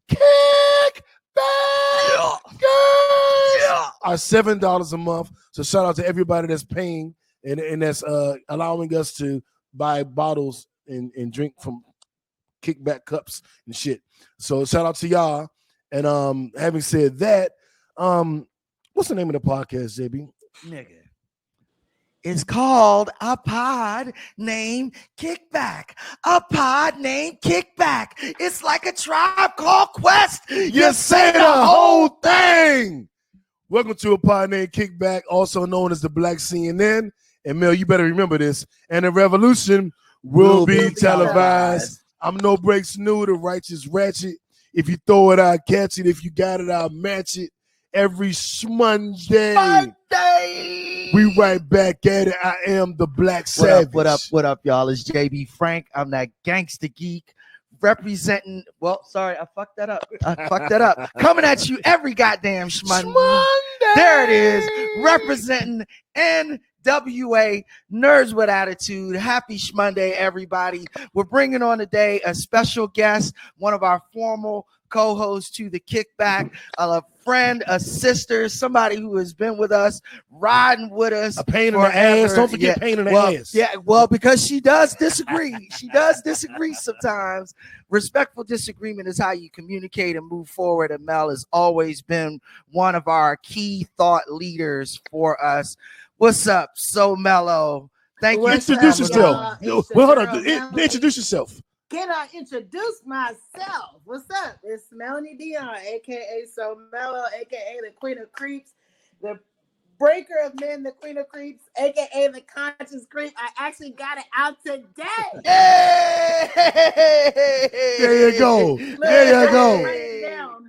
kick back Yeah. are $7 a month. So shout out to everybody that's paying and that's allowing us to buy bottles and drink from kickback cups and shit. So shout out to y'all. And having said that, what's the name of the podcast, JB? Nigga. It's called A Pod Named Kickback. A Pod Named Kickback. It's like a Tribe Called Quest. You say the whole thing. Welcome to A Pod Named Kickback, also known as the Black CNN. And Mel, you better remember this. And the revolution will be televised. I'm No Breaks New, the righteous ratchet. If you throw it, I'll catch it. If you got it, I'll match it. Every Monday. We right back at it. I am the Black Savage. What up, y'all? It's JB Frank. I'm that gangster geek representing. Well, sorry, I fucked that up. Coming at you every goddamn Monday. There it is. Representing NWA Nerds with Attitude. Happy Monday, everybody. We're bringing on today a special guest, one of our formal co-hosts to the Kickback, a friend, a sister, somebody who has been with us, riding with us. A pain in the ass. Don't forget pain in the ass. Yeah, well, because she does disagree. She does disagree sometimes. Respectful disagreement is how you communicate and move forward. And Mel has always been one of our key thought leaders for us. What's up, So Mellow? Thank you. Introduce yourself. Well, hold on. Introduce yourself. Can I introduce myself? What's up? It's Melanie Dion, aka So Mellow, aka the Queen of Creeps, the breaker of men, the Queen of Creeps, aka the conscious creep. I actually got it out today. Yay! There you go. Look, There you go.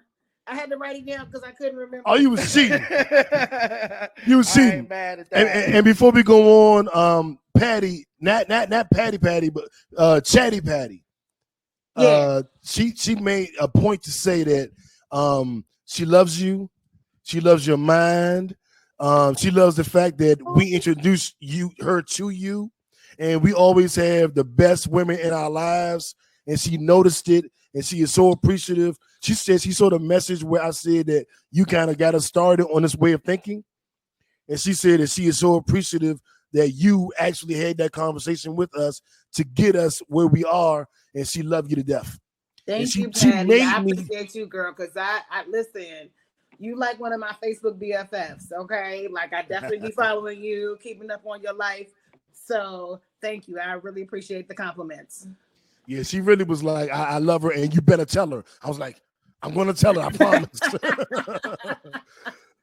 I had to write it down because I couldn't remember. Oh, you was cheating. You was cheating. Mad at that. And before we go on, Patty, not Patty, but Chatty Patty. Yeah. She made a point to say that she loves you, she loves your mind, she loves the fact that we introduced her to you, and we always have the best women in our lives, and she noticed it, and she is so appreciative. She said she saw the message where I said that you kind of got us started on this way of thinking, and she said that she is so appreciative that you actually had that conversation with us to get us where we are, and she loved you to death. Thank you, Patty. I appreciate you, girl, because I listen, you like one of my Facebook BFFs, okay? Like, I definitely be following you, keeping up on your life. So thank you. I really appreciate the compliments. Yeah, she really was like, I love her, and you better tell her. I was like, I'm going to tell her, I promise.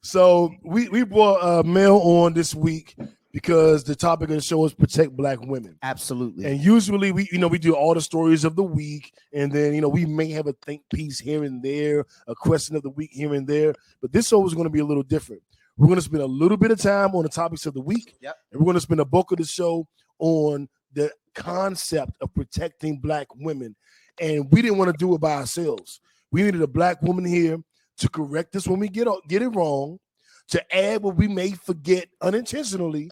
So we brought Mel on this week because the topic of the show is protect Black women. Absolutely. And usually we do all the stories of the week, and then we may have a think piece here and there, a question of the week here and there. But this show is going to be a little different. We're going to spend a little bit of time on the topics of the week, and we're going to spend a bulk of the show on the concept of protecting Black women. And we didn't want to do it by ourselves. We needed a Black woman here to correct us when we get it wrong, to add what we may forget unintentionally,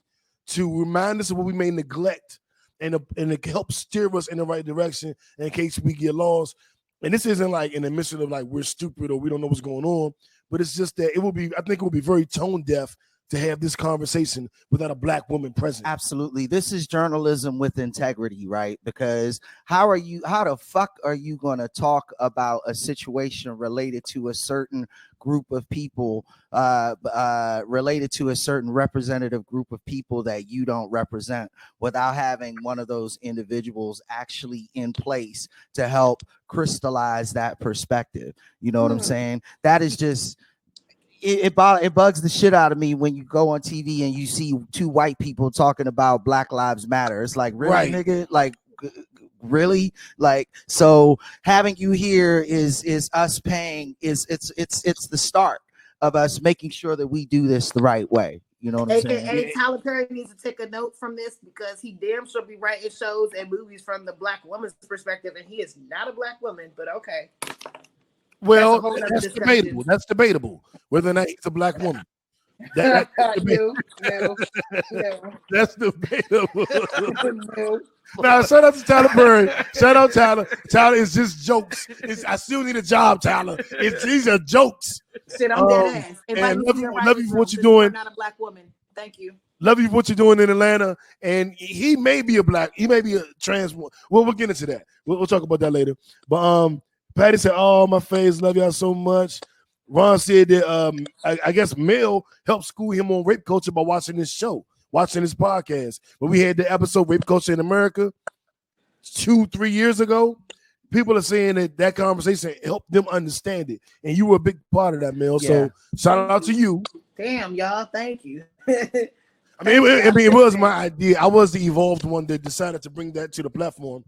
to remind us of what we may neglect, and to help steer us in the right direction in case we get lost. And this isn't like in the mission of like we're stupid or we don't know what's going on, but it's just that I think it will be very tone deaf to have this conversation without a Black woman present. Absolutely. This is journalism with integrity, right? Because how the fuck are you going to talk about a situation related to a certain group of people, related to a certain representative group of people that you don't represent, without having one of those individuals actually in place to help crystallize that perspective? You know what I'm saying? That is just... It bugs the shit out of me when you go on TV and you see two white people talking about Black Lives Matter. It's like, really, right, nigga? Like, really? Like, so having you here is us paying, it's the start of us making sure that we do this the right way. You know what I'm saying? AKA Tyler Perry needs to take a note from this, because he damn sure be writing shows and movies from the Black woman's perspective, and he is not a Black woman, but okay. Well, that's debatable. That's debatable whether or not he's a Black woman. No, no, no, That's debatable. no. Now, shout out to Tyler Perry. Shout out Tyler. Tyler, it's just jokes. I still need a job, Tyler. These are jokes. Shit, I'm dead ass. Invite And me love to your you writing for room what you're since you are doing. not a black woman. Thank you. Love you for what you're doing in Atlanta. And he may be he may be a trans. Well, we'll get into that. We'll talk about that later. But Patty said, "Oh, my face, love y'all so much." Ron said that I guess Mel helped school him on rape culture by watching this show, watching this podcast. When we had the episode Rape Culture in America 2-3 years ago, people are saying that conversation helped them understand it. And you were a big part of that, Mel. Yeah. So shout out to you. Damn, y'all. Thank you. I mean, it was my idea. I was the evolved one that decided to bring that to the platform.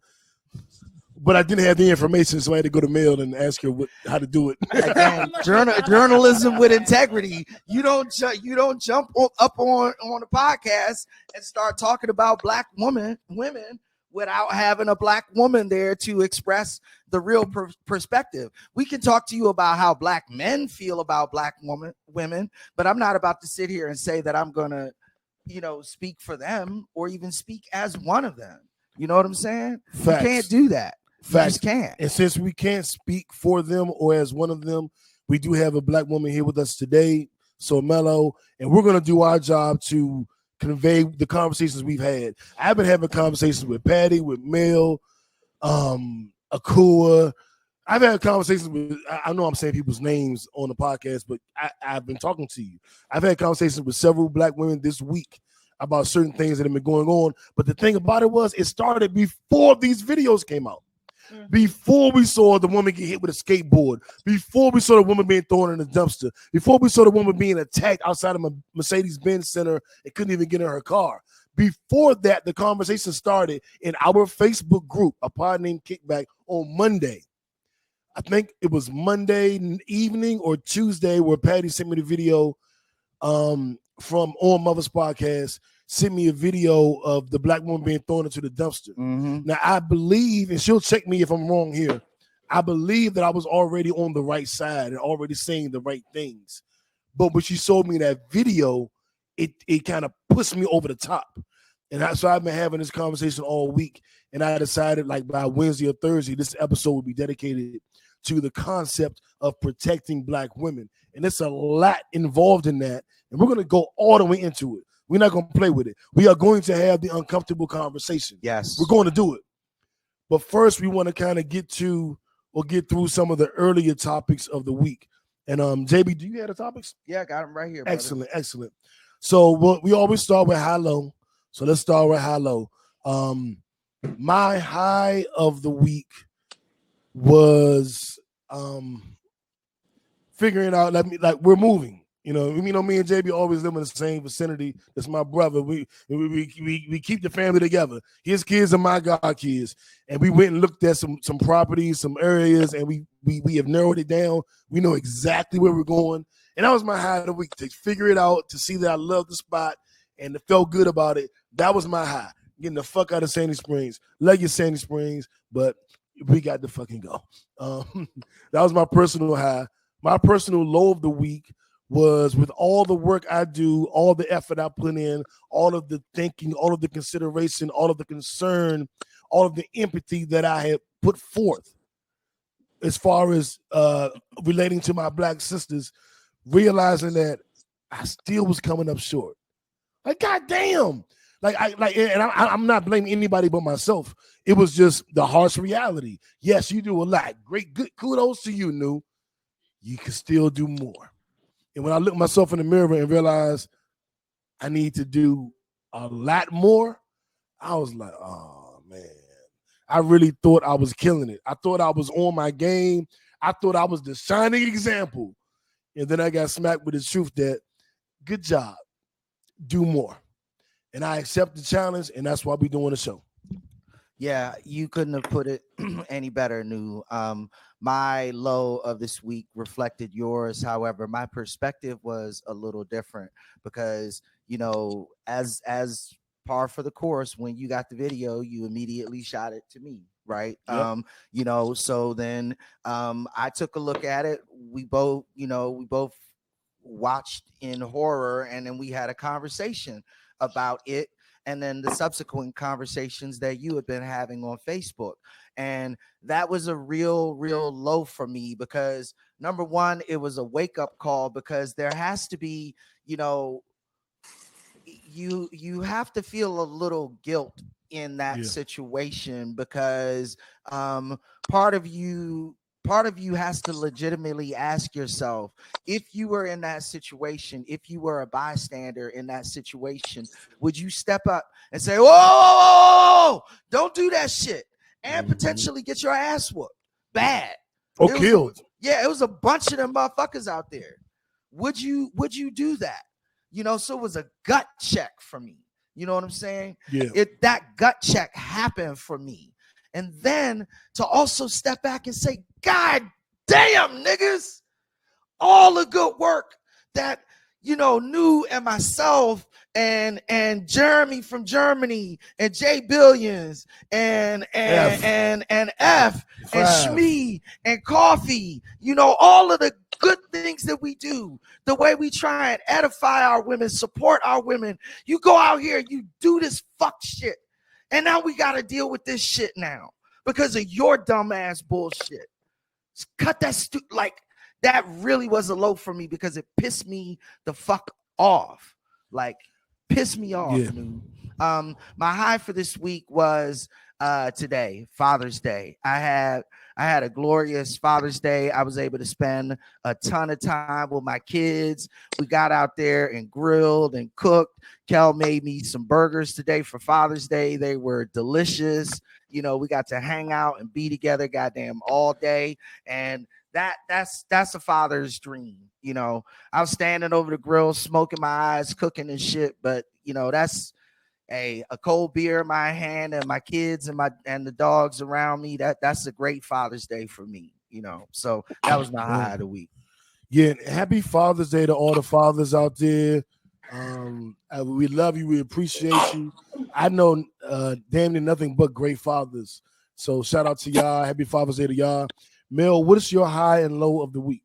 But I didn't have the information, so I had to go to Mel and ask her how to do it. Again, journalism with integrity. You don't jump up on the podcast and start talking about black women without having a black woman there to express the real perspective. We can talk to you about how black men feel about black women, but I'm not about to sit here and say that I'm gonna, speak for them or even speak as one of them. You know what I'm saying? Facts. You can't do that. You just can't. And since we can't speak for them or as one of them, we do have a black woman here with us today, so Mello, and we're going to do our job to convey the conversations we've had. I've been having conversations with Patty, with Mel, Akua. I've had conversations with, I know I'm saying people's names on the podcast, but I've been talking to you. I've had conversations with several black women this week about certain things that have been going on. But the thing about it was, it started before these videos came out. Before we saw the woman get hit with a skateboard, before we saw the woman being thrown in a dumpster, before we saw the woman being attacked outside of a Mercedes-Benz Center and couldn't even get in her car. Before that, the conversation started in our Facebook group, a pod named Kickback, on Monday. I think it was Monday evening or Tuesday where Patty sent me the video from On Mother's Podcast, sent me a video of the black woman being thrown into the dumpster. Mm-hmm. Now, I believe, and she'll check me if I'm wrong here, I believe that I was already on the right side and already saying the right things. But when she showed me that video, it kind of pushed me over the top. And so I've been having this conversation all week, and I decided like by Wednesday or Thursday, this episode would be dedicated to the concept of protecting black women. And there's a lot involved in that, and we're going to go all the way into it. We're not going to play with it. We are going to have the uncomfortable conversation. Yes. We're going to do it. But first, we want to kind of get through some of the earlier topics of the week. And JB, do you have the topics? Yeah, I got them right here. Brother. Excellent. So we always start with high-low. So let's start with high-low. My high of the week was figuring out, we're moving. Me and JB always live in the same vicinity. That's my brother. We keep the family together. His kids are my god kids, and we went and looked at some properties, some areas, and we have narrowed it down. We know exactly where we're going, and that was my high of the week, to figure it out, to see that I love the spot and it felt good about it. That was my high. Getting the fuck out of Sandy Springs. Love you, Sandy Springs, but we got to fucking go. That was my personal high. My personal low of the week was, with all the work I do, all the effort I put in, all of the thinking, all of the consideration, all of the concern, all of the empathy that I had put forth as far as relating to my black sisters, realizing that I still was coming up short. Like, goddamn. I'm not blaming anybody but myself. It was just the harsh reality. Yes, you do a lot. Great, good kudos to you, Nu. You can still do more. And when I look myself in the mirror and realize I need to do a lot more, I was like, oh, man. I really thought I was killing it. I thought I was on my game. I thought I was the shining example. And then I got smacked with the truth that, good job, do more. And I accept the challenge, and that's why we're doing the show. Yeah, you couldn't have put it any better, Nu. My low of this week reflected yours. However, my perspective was a little different because, as par for the course, when you got the video, you immediately shot it to me, right? Yep. So then I took a look at it. We both watched in horror, and then we had a conversation about it, and then the subsequent conversations that you had been having on Facebook. And that was a real low for me, because number one, it was a wake-up call, because there has to be, you know, you have to feel a little guilt in that situation, because part of you has to legitimately ask yourself, if you were in that situation, if you were a bystander in that situation, would you step up and say, whoa, don't do that shit, and potentially get your ass whooped bad or killed? It was a bunch of them motherfuckers out there. Would you do that? You know, so it was a gut check for me. You know what I'm saying? Yeah. That gut check happened for me. And then to also step back and say, God damn, niggas, all the good work that, you know, New and myself and Jeremy from Germany and Jay Billions and F and Shmee and Coffee, you know, all of the good things that we do, the way we try and edify our women, support our women. You go out here, you do this fuck shit. And now we got to deal with this shit now because of your dumbass bullshit. Cut that that really was a low for me, because it pissed me the fuck off. Like, pissed me off. Yeah. My high for this week was today, Father's Day. I had a glorious Father's Day. I was able to spend a ton of time with my kids. We got out there and grilled and cooked. Kel made me some burgers today for Father's Day. They were delicious. You know, we got to hang out and be together goddamn all day. And that's a father's dream. You know, I was standing over the grill, smoking my eyes, cooking and shit. But, you know, that's a cold beer in my hand and my kids and the dogs around me. That's a great Father's Day for me, you know. So that was my high of the week. Yeah, happy Father's Day to all the fathers out there. We love you. We appreciate you. I know damn near nothing but great fathers. So shout out to y'all. Happy Father's Day to y'all. Mel, what is your high and low of the week?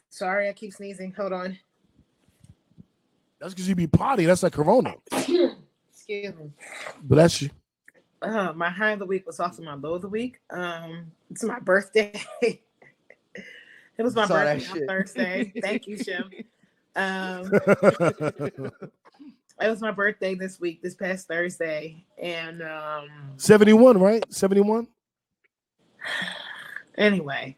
Sorry, I keep sneezing. Hold on. That's because you be potty. That's like Corona. Excuse me. Bless you. My high of the week was also my low of the week. It's my birthday. It was my birthday on Thursday. Thank you, Shim. It was my birthday this past Thursday. And 71, right? 71? Anyway.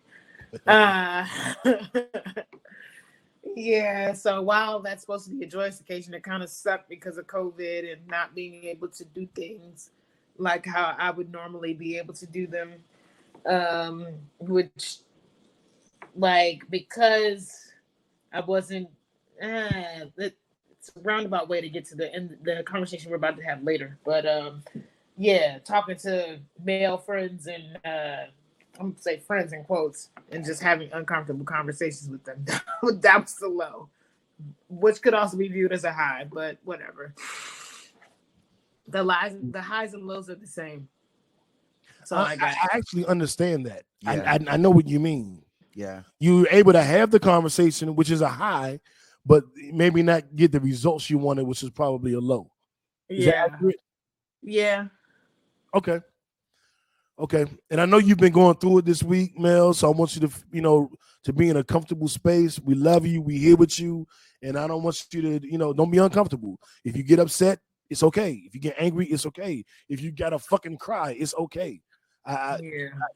Yeah, so while that's supposed to be a joyous occasion, it kind of sucked because of COVID and not being able to do things like how I would normally be able to do them. Which, like, because I wasn't, it's a roundabout way to get to the conversation we're about to have later. But yeah, talking to male friends and I'm gonna say friends in quotes, and just having uncomfortable conversations with them. That was the low, which could also be viewed as a high, but whatever. The highs and lows are the same. So I actually understand that. Yeah. I know what you mean. Yeah. You were able to have the conversation, which is a high, but maybe not get the results you wanted, which is probably a low. Is that accurate? Yeah. Okay. And I know you've been going through it this week, Mel. So I want you to, to be in a comfortable space. We love you. We here with you. And I don't want you to, don't be uncomfortable. If you get upset, it's okay. If you get angry, it's okay. If you gotta fucking cry, it's okay.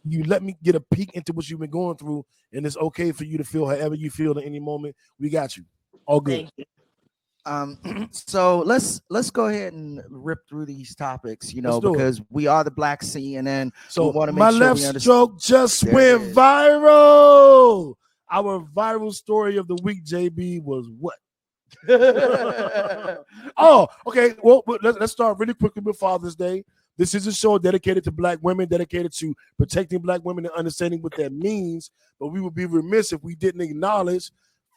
You let me get a peek into what you've been going through, and it's okay for you to feel however you feel at any moment. We got you. All good. So let's go ahead and rip through these topics, because we are the Black Sea, and then so we want to make my sure left stroke just went viral. Our viral story of the week, JB, was what? Oh, okay. Well, let's start really quickly with Father's Day. This is a show dedicated to Black women, dedicated to protecting Black women and understanding what that means. But we would be remiss if we didn't acknowledge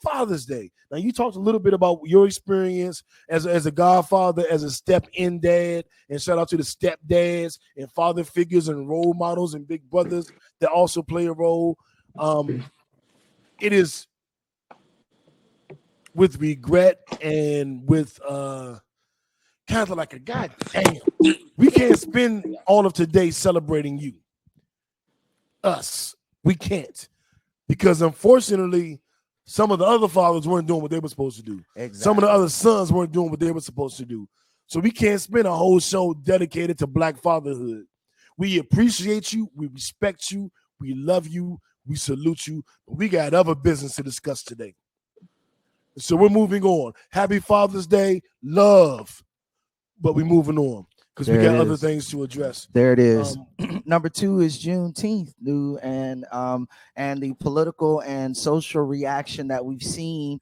Father's Day. Now, you talked a little bit about your experience as a godfather, as a step-in dad, and shout out to the stepdads and father figures and role models and big brothers that also play a role. it is with regret and with kind of like a god damn. We can't spend all of today celebrating you. Us. We can't. Because unfortunately, some of the other fathers weren't doing what they were supposed to do. Exactly. Some of the other sons weren't doing what they were supposed to do. So we can't spend a whole show dedicated to Black fatherhood. We appreciate you. We respect you. We love you. We salute you. But we got other business to discuss today. So we're moving on. Happy Father's Day. Love. But we're moving on because we got other things to address. There it is. Number 2 is Juneteenth, and the political and social reaction that we've seen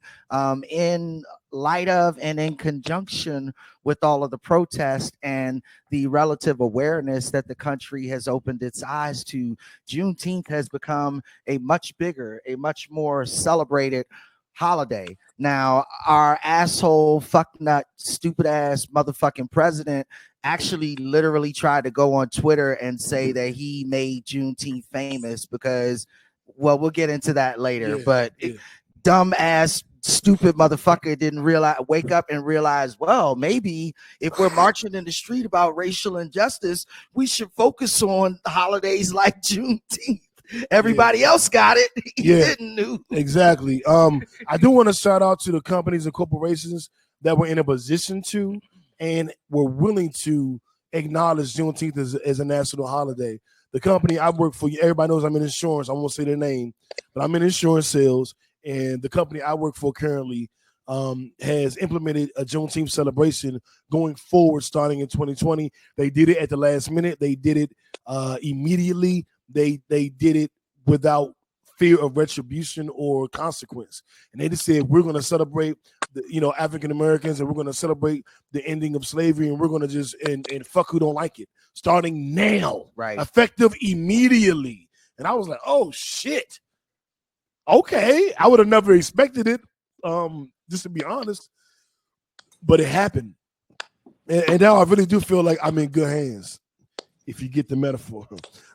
in light of and in conjunction with all of the protests and the relative awareness that the country has opened its eyes to. Juneteenth has become a much bigger, a much more celebrated holiday. Now, our asshole, fucknut, stupid ass motherfucking president actually literally tried to go on Twitter and say that he made Juneteenth famous because, well, we'll get into that later. Dumb ass, stupid motherfucker didn't wake up and realize, well, maybe if we're marching in the street about racial injustice, we should focus on holidays like Juneteenth. Everybody else got it. He didn't know. Exactly. I do want to shout out to the companies and corporations that were in a position to and were willing to acknowledge Juneteenth as a national holiday. The company I work for, everybody knows I'm in insurance. I won't say their name, but I'm in insurance sales. And the company I work for currently has implemented a Juneteenth celebration going forward starting in 2020. They did it at the last minute. They did it immediately. They did it without fear of retribution or consequence. And they just said, we're going to celebrate the, African Americans, and we're going to celebrate the ending of slavery, and we're going to just and fuck who don't like it starting now, right? Effective immediately. And I was like, oh shit. Okay, I would have never expected it, just to be honest, but it happened. And now I really do feel like I'm in good hands, if you get the metaphor.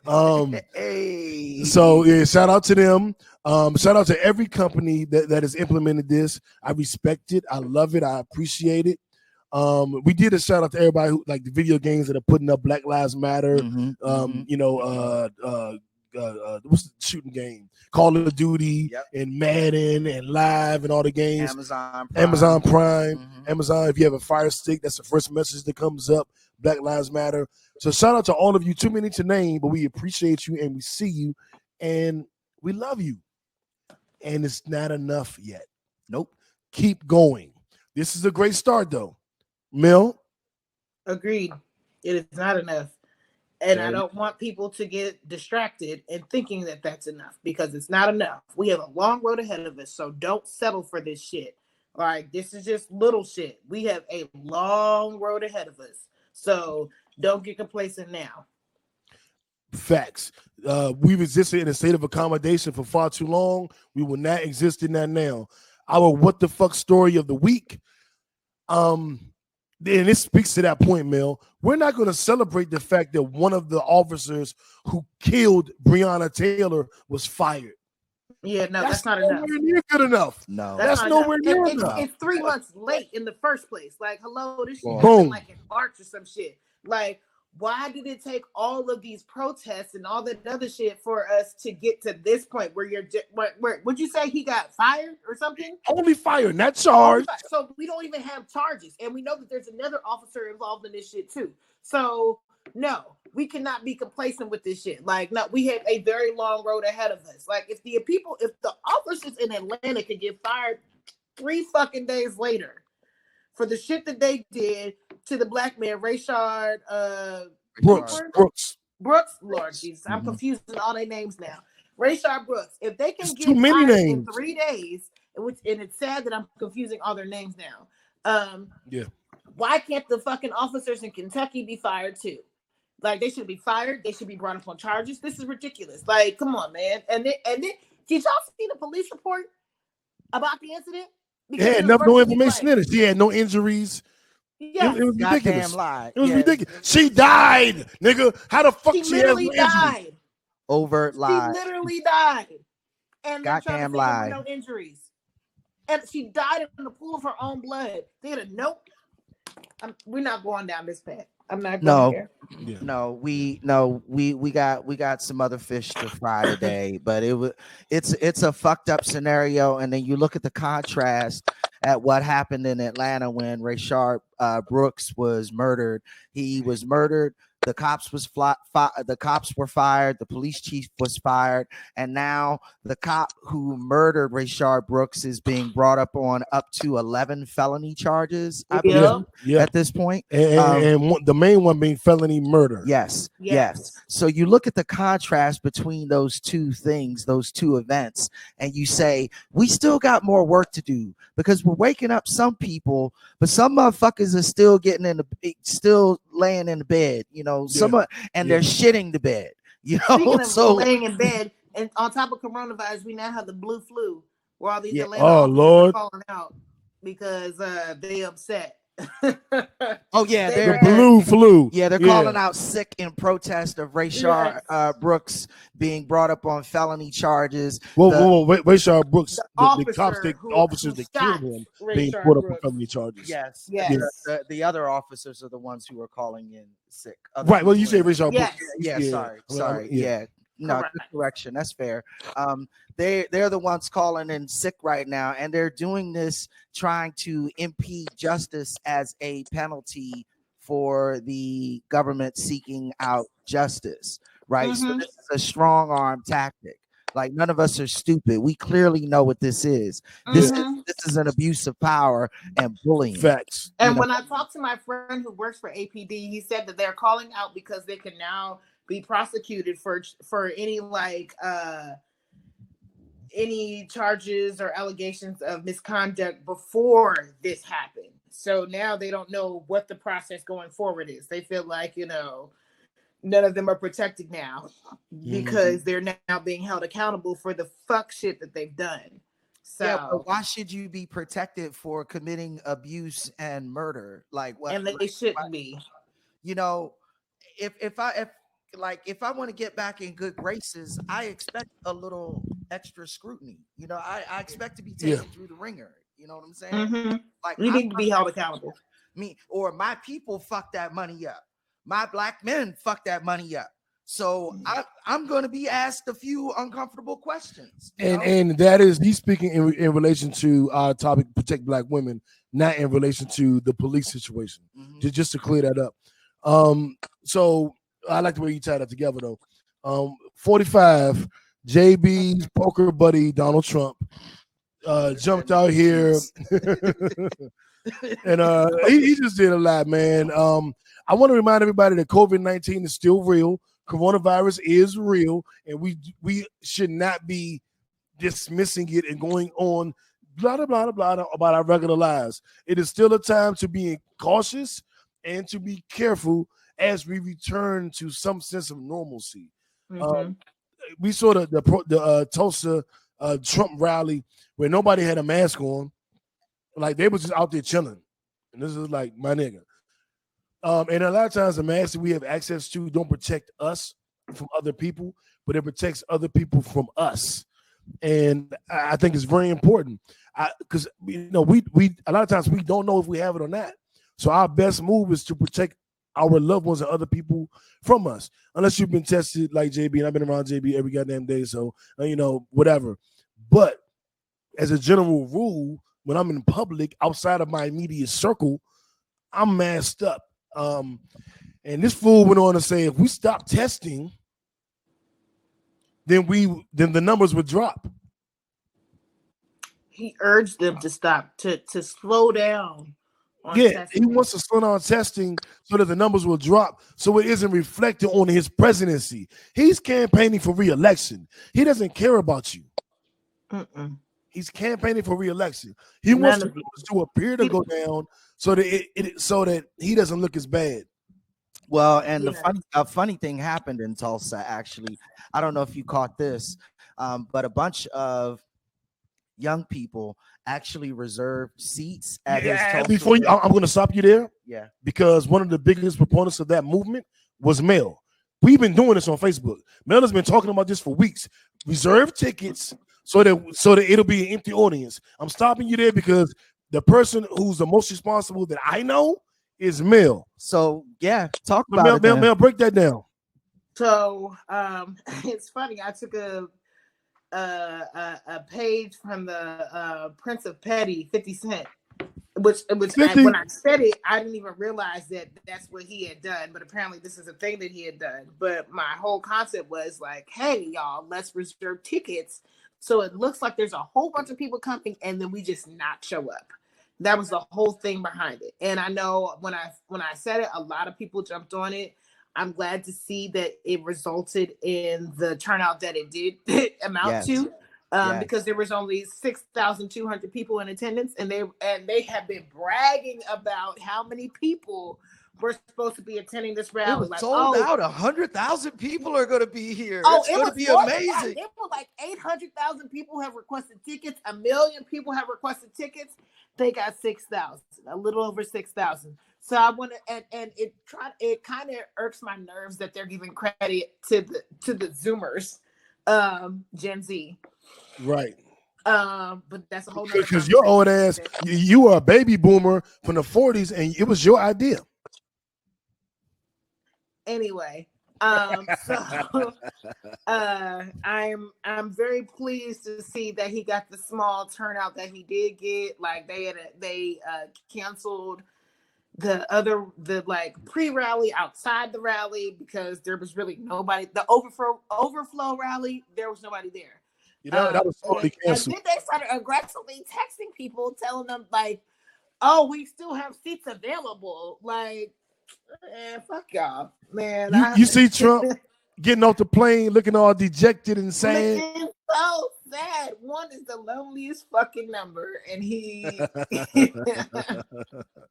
So yeah, shout out to them. Shout out to every company that has implemented this. I respect it. I love it. I appreciate it. We did a shout out to everybody who like the video games that are putting up Black Lives Matter. What's the shooting game? Call of Duty and Madden and Live and all the games. Amazon Prime. Amazon, if you have a Fire Stick, that's the first message that comes up. Black Lives Matter. So shout out to all of you. Too many to name, but we appreciate you and we see you and we love you. And it's not enough yet. Nope. Keep going. This is a great start, though. Mel? Agreed. It is not enough. And I don't want people to get distracted in thinking that that's enough because it's not enough. We have a long road ahead of us, so don't settle for this shit. All right, this is just little shit. We have a long road ahead of us, so don't get complacent now. Facts. We've existed in a state of accommodation for far too long. We will not exist in that now. Our what the fuck story of the week. And this speaks to that point, Mel. We're not going to celebrate the fact that one of the officers who killed Breonna Taylor was fired. Yeah, no, that's not enough. Near good enough. No, that's nowhere near enough. It's 3 months late in the first place. Like, hello, this shit happened like in March or some shit. Like, why did it take all of these protests and all that other shit for us to get to this point where where would you say he got fired or something? Only fired, not charged. So we don't even have charges. And we know that there's another officer involved in this shit too. So no, we cannot be complacent with this shit. Like, no, we have a very long road ahead of us. Like, if the officers in Atlanta could get fired 3 fucking days later for the shit that they did to the black man, Rayshard Brooks. Lord Jesus, I'm confusing all their names now. Rayshard Brooks. If they can get fired in 3 days, and it's sad that I'm confusing all their names now. Why can't the fucking officers in Kentucky be fired too? Like, they should be fired. They should be brought up on charges. This is ridiculous. Like, come on, man. And then did y'all see the police report about the incident? Yeah, no information in it. She had no injuries. Yeah, it was ridiculous. Lie. It was ridiculous. She died, nigga. How the fuck she literally has no died? Overt lie. She literally died. and they're trying to Goddamn say there were lie. no injuries. And she died in the pool of her own blood. They had a nope. We're not going down this path. I'm not going No. here. Yeah. We got some other fish to fry today, but it's a fucked up scenario. And then you look at the contrast at what happened in Atlanta when Rayshard Brooks was murdered. He was murdered. The cops the cops were fired. The police chief was fired, and now the cop who murdered Rayshard Brooks is being brought up on up to 11 felony charges, I believe, Yeah. at this point. And the main one being felony murder. Yes. So you look at the contrast between those two things, those two events, and you say, we still got more work to do because we're waking up some people, but some motherfuckers are still still laying in the bed, they're shitting the bed, Speaking of so laying in bed, and on top of coronavirus, we now have the blue flu, where all these Atlanta Oh officers Lord, are falling out because they upset. Oh yeah, the blue flu. Yeah, they're calling out sick in protest of Rayshard Brooks being brought up on felony charges. Rayshard Brooks, the officers that killed him, being brought up on felony charges. Yes. The other officers are the ones who are calling in sick. Right. Well, you say Rayshard Brooks. Yeah. Sorry. Yeah. No, good correction. That's fair. They're the ones calling in sick right now, and they're doing this trying to impede justice as a penalty for the government seeking out justice. Right. Mm-hmm. So this is a strong arm tactic. Like, none of us are stupid. We clearly know what this is. This is an abuse of power and bullying. Facts. And when I talked to my friend who works for APD, he said that they're calling out because they can now be prosecuted for any any charges or allegations of misconduct before this happened. So now they don't know what the process going forward is. They feel like, none of them are protected now because they're now being held accountable for the fuck shit that they've done. So but why should you be protected for committing abuse and murder? Like, what? And they shouldn't be. If I want to get back in good graces, I expect a little extra scrutiny. I expect to be taken through the ringer. You know what I'm saying? Mm-hmm. Like, we need to be held accountable. Me or my people fuck that money up. My black men fuck that money up. So I'm going to be asked a few uncomfortable questions. And that is, he's speaking in relation to our topic, protect black women, not in relation to the police situation. Just to clear that up. So I like the way you tied that together, though. 45, JB's poker buddy Donald Trump jumped out here, and he just did a lot, man. I want to remind everybody that COVID-19 is still real. Coronavirus is real, and we should not be dismissing it and going on blah blah blah blah about our regular lives. It is still a time to be cautious and to be careful as we return to some sense of normalcy. We saw the Tulsa Trump rally where nobody had a mask on, like they was just out there chilling, and this is like, my nigga. And a lot of times the masks that we have access to don't protect us from other people, but it protects other people from us. And I think it's very important because we a lot of times we don't know if we have it or not. So our best move is to protect our loved ones and other people from us, unless you've been tested like JB, and I've been around JB every goddamn day, so whatever. But as a general rule, when I'm in public outside of my immediate circle, I'm masked up. And this fool went on to say, if we stop testing, then the numbers would drop. He urged them to stop, to slow down. Testing. He wants to slow down testing so that the numbers will drop, so it isn't reflected on his presidency. He's campaigning for re-election. He doesn't care about you. He's campaigning for re-election. He wants to appear to go down so that he doesn't look as bad. Well, and the funny thing happened in Tulsa, actually. I don't know if you caught this, but a bunch of young people actually reserved seats at his Tulsa. I'm going to stop you there. Yeah. Because one of the biggest proponents of that movement was Mel. We've been doing this on Facebook. Mel has been talking about this for weeks. Reserve tickets so that it'll be an empty audience. I'm stopping you there because the person who's the most responsible that I know is Mel. So yeah, talk So about it. Mel, break that down. So it's funny. I took a page from the Prince of Petty, 50 Cent, which when I said it, I didn't even realize that that's what he had done. But apparently, this is a thing that he had done. But my whole concept was like, hey, y'all, let's reserve tickets. So it looks like there's a whole bunch of people coming, and then we just not show up. That was the whole thing behind it. And I know when I said it, a lot of people jumped on it. I'm glad to see that it resulted in the turnout that it did amount to, because there was only 6,200 people in attendance, and they have been bragging about how many people were supposed to be attending this rally. It was like, sold out. 100,000 people are going to be here. Oh, it's going to be amazing. There were like 800,000 people have requested tickets. 1 million people have requested tickets. They got 6,000, a little over 6,000. So I want to, and it kind of irks my nerves that they're giving credit to the Zoomers, Gen Z, right? But that's a whole nother because your old ass, you were a baby boomer from the 40s, and it was your idea. Anyway, so I'm very pleased to see that he got the small turnout that he did get. Like they canceled the like pre-rally outside the rally because there was really nobody. The overflow rally, there was nobody there. That was totally canceled. And then they started aggressively texting people, telling them like, "Oh, we still have seats available." Like, fuck y'all, man. You see Trump getting off the plane, looking all dejected and sad. Looking so sad. One is the loneliest fucking number, and he.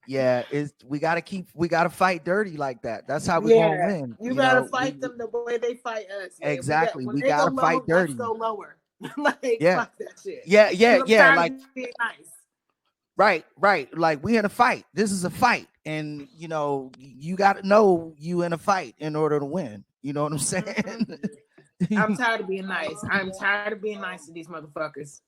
Yeah, we gotta fight dirty like that. That's how we're gonna win. You gotta fight them the way they fight us. Man. Exactly. We gotta fight dirty. Let's go lower. Like, fuck that shit. Yeah. Like, nice. Right. Like, we in a fight. This is a fight, and you gotta know you in a fight in order to win. You know what I'm saying? Mm-hmm. I'm tired of being nice. I'm tired of being nice to these motherfuckers.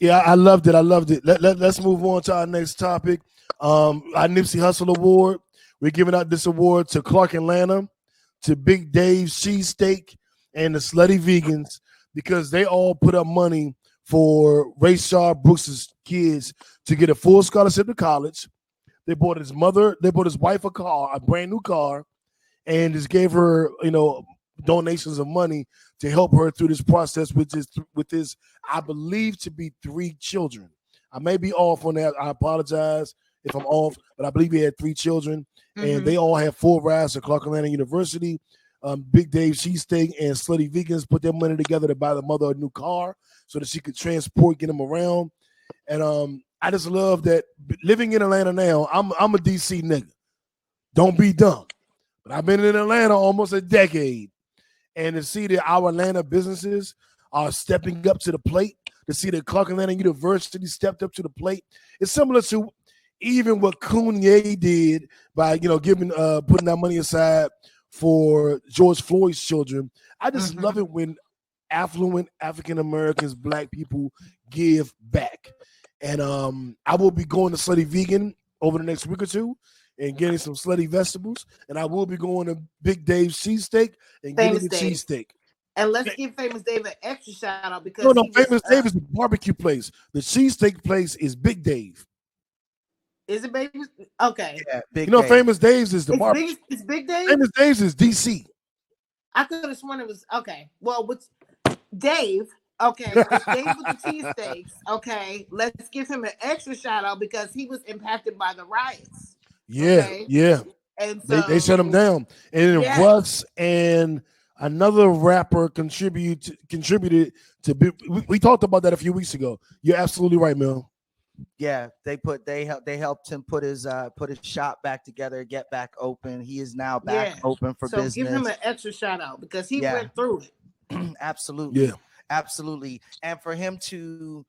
Yeah, I loved it. Let's move on to our next topic. Our Nipsey Hussle Award. We're giving out this award to Clark Atlanta, to Big Dave Cheesesteak, and the Slutty Vegans, because they all put up money for Rayshard Brooks' kids to get a full scholarship to college. They bought his wife a brand new car, and just gave her, donations of money to help her through this process with this, I believe to be 3 children. I may be off on that. I apologize if I'm off, but I believe he had 3 children, and they all have full rides to Clark Atlanta University. Big Dave Cheesesteak and Slutty Vegans put their money together to buy the mother a new car so that she could get them around. And I just love that living in Atlanta now. I'm a DC nigga. Don't be dumb. But I've been in Atlanta almost a decade. And to see that our Atlanta businesses are stepping up to the plate, to see that Clark Atlanta University stepped up to the plate, it's similar to even what Kanye did by putting that money aside for George Floyd's children. I just love it when affluent African Americans, Black people give back. And I will be going to Slutty Vegan over the next week or two and getting some Slutty vegetables. And I will be going to Big Dave's Cheesesteak and getting the cheesesteak. And let's give Famous Dave an extra shout out because Famous Dave is the barbecue place. The cheesesteak place is Big Dave. Is it Baby? Okay. Yeah, Big Dave. Famous Dave's is the barbecue. It's Big Dave? Famous Dave's is DC. I could have sworn it was okay. Well, with Dave, okay, it's Dave with the cheesesteaks. Okay, let's give him an extra shout out because he was impacted by the riots. Yeah. And so, they shut him down. And Russ and another rapper contributed to. We talked about that a few weeks ago. You're absolutely right, Mel. Yeah, they helped him put his shop back together, get back open. He is now back open for business. So give him an extra shout out because he went through it. Absolutely. Yeah. Absolutely. And for him to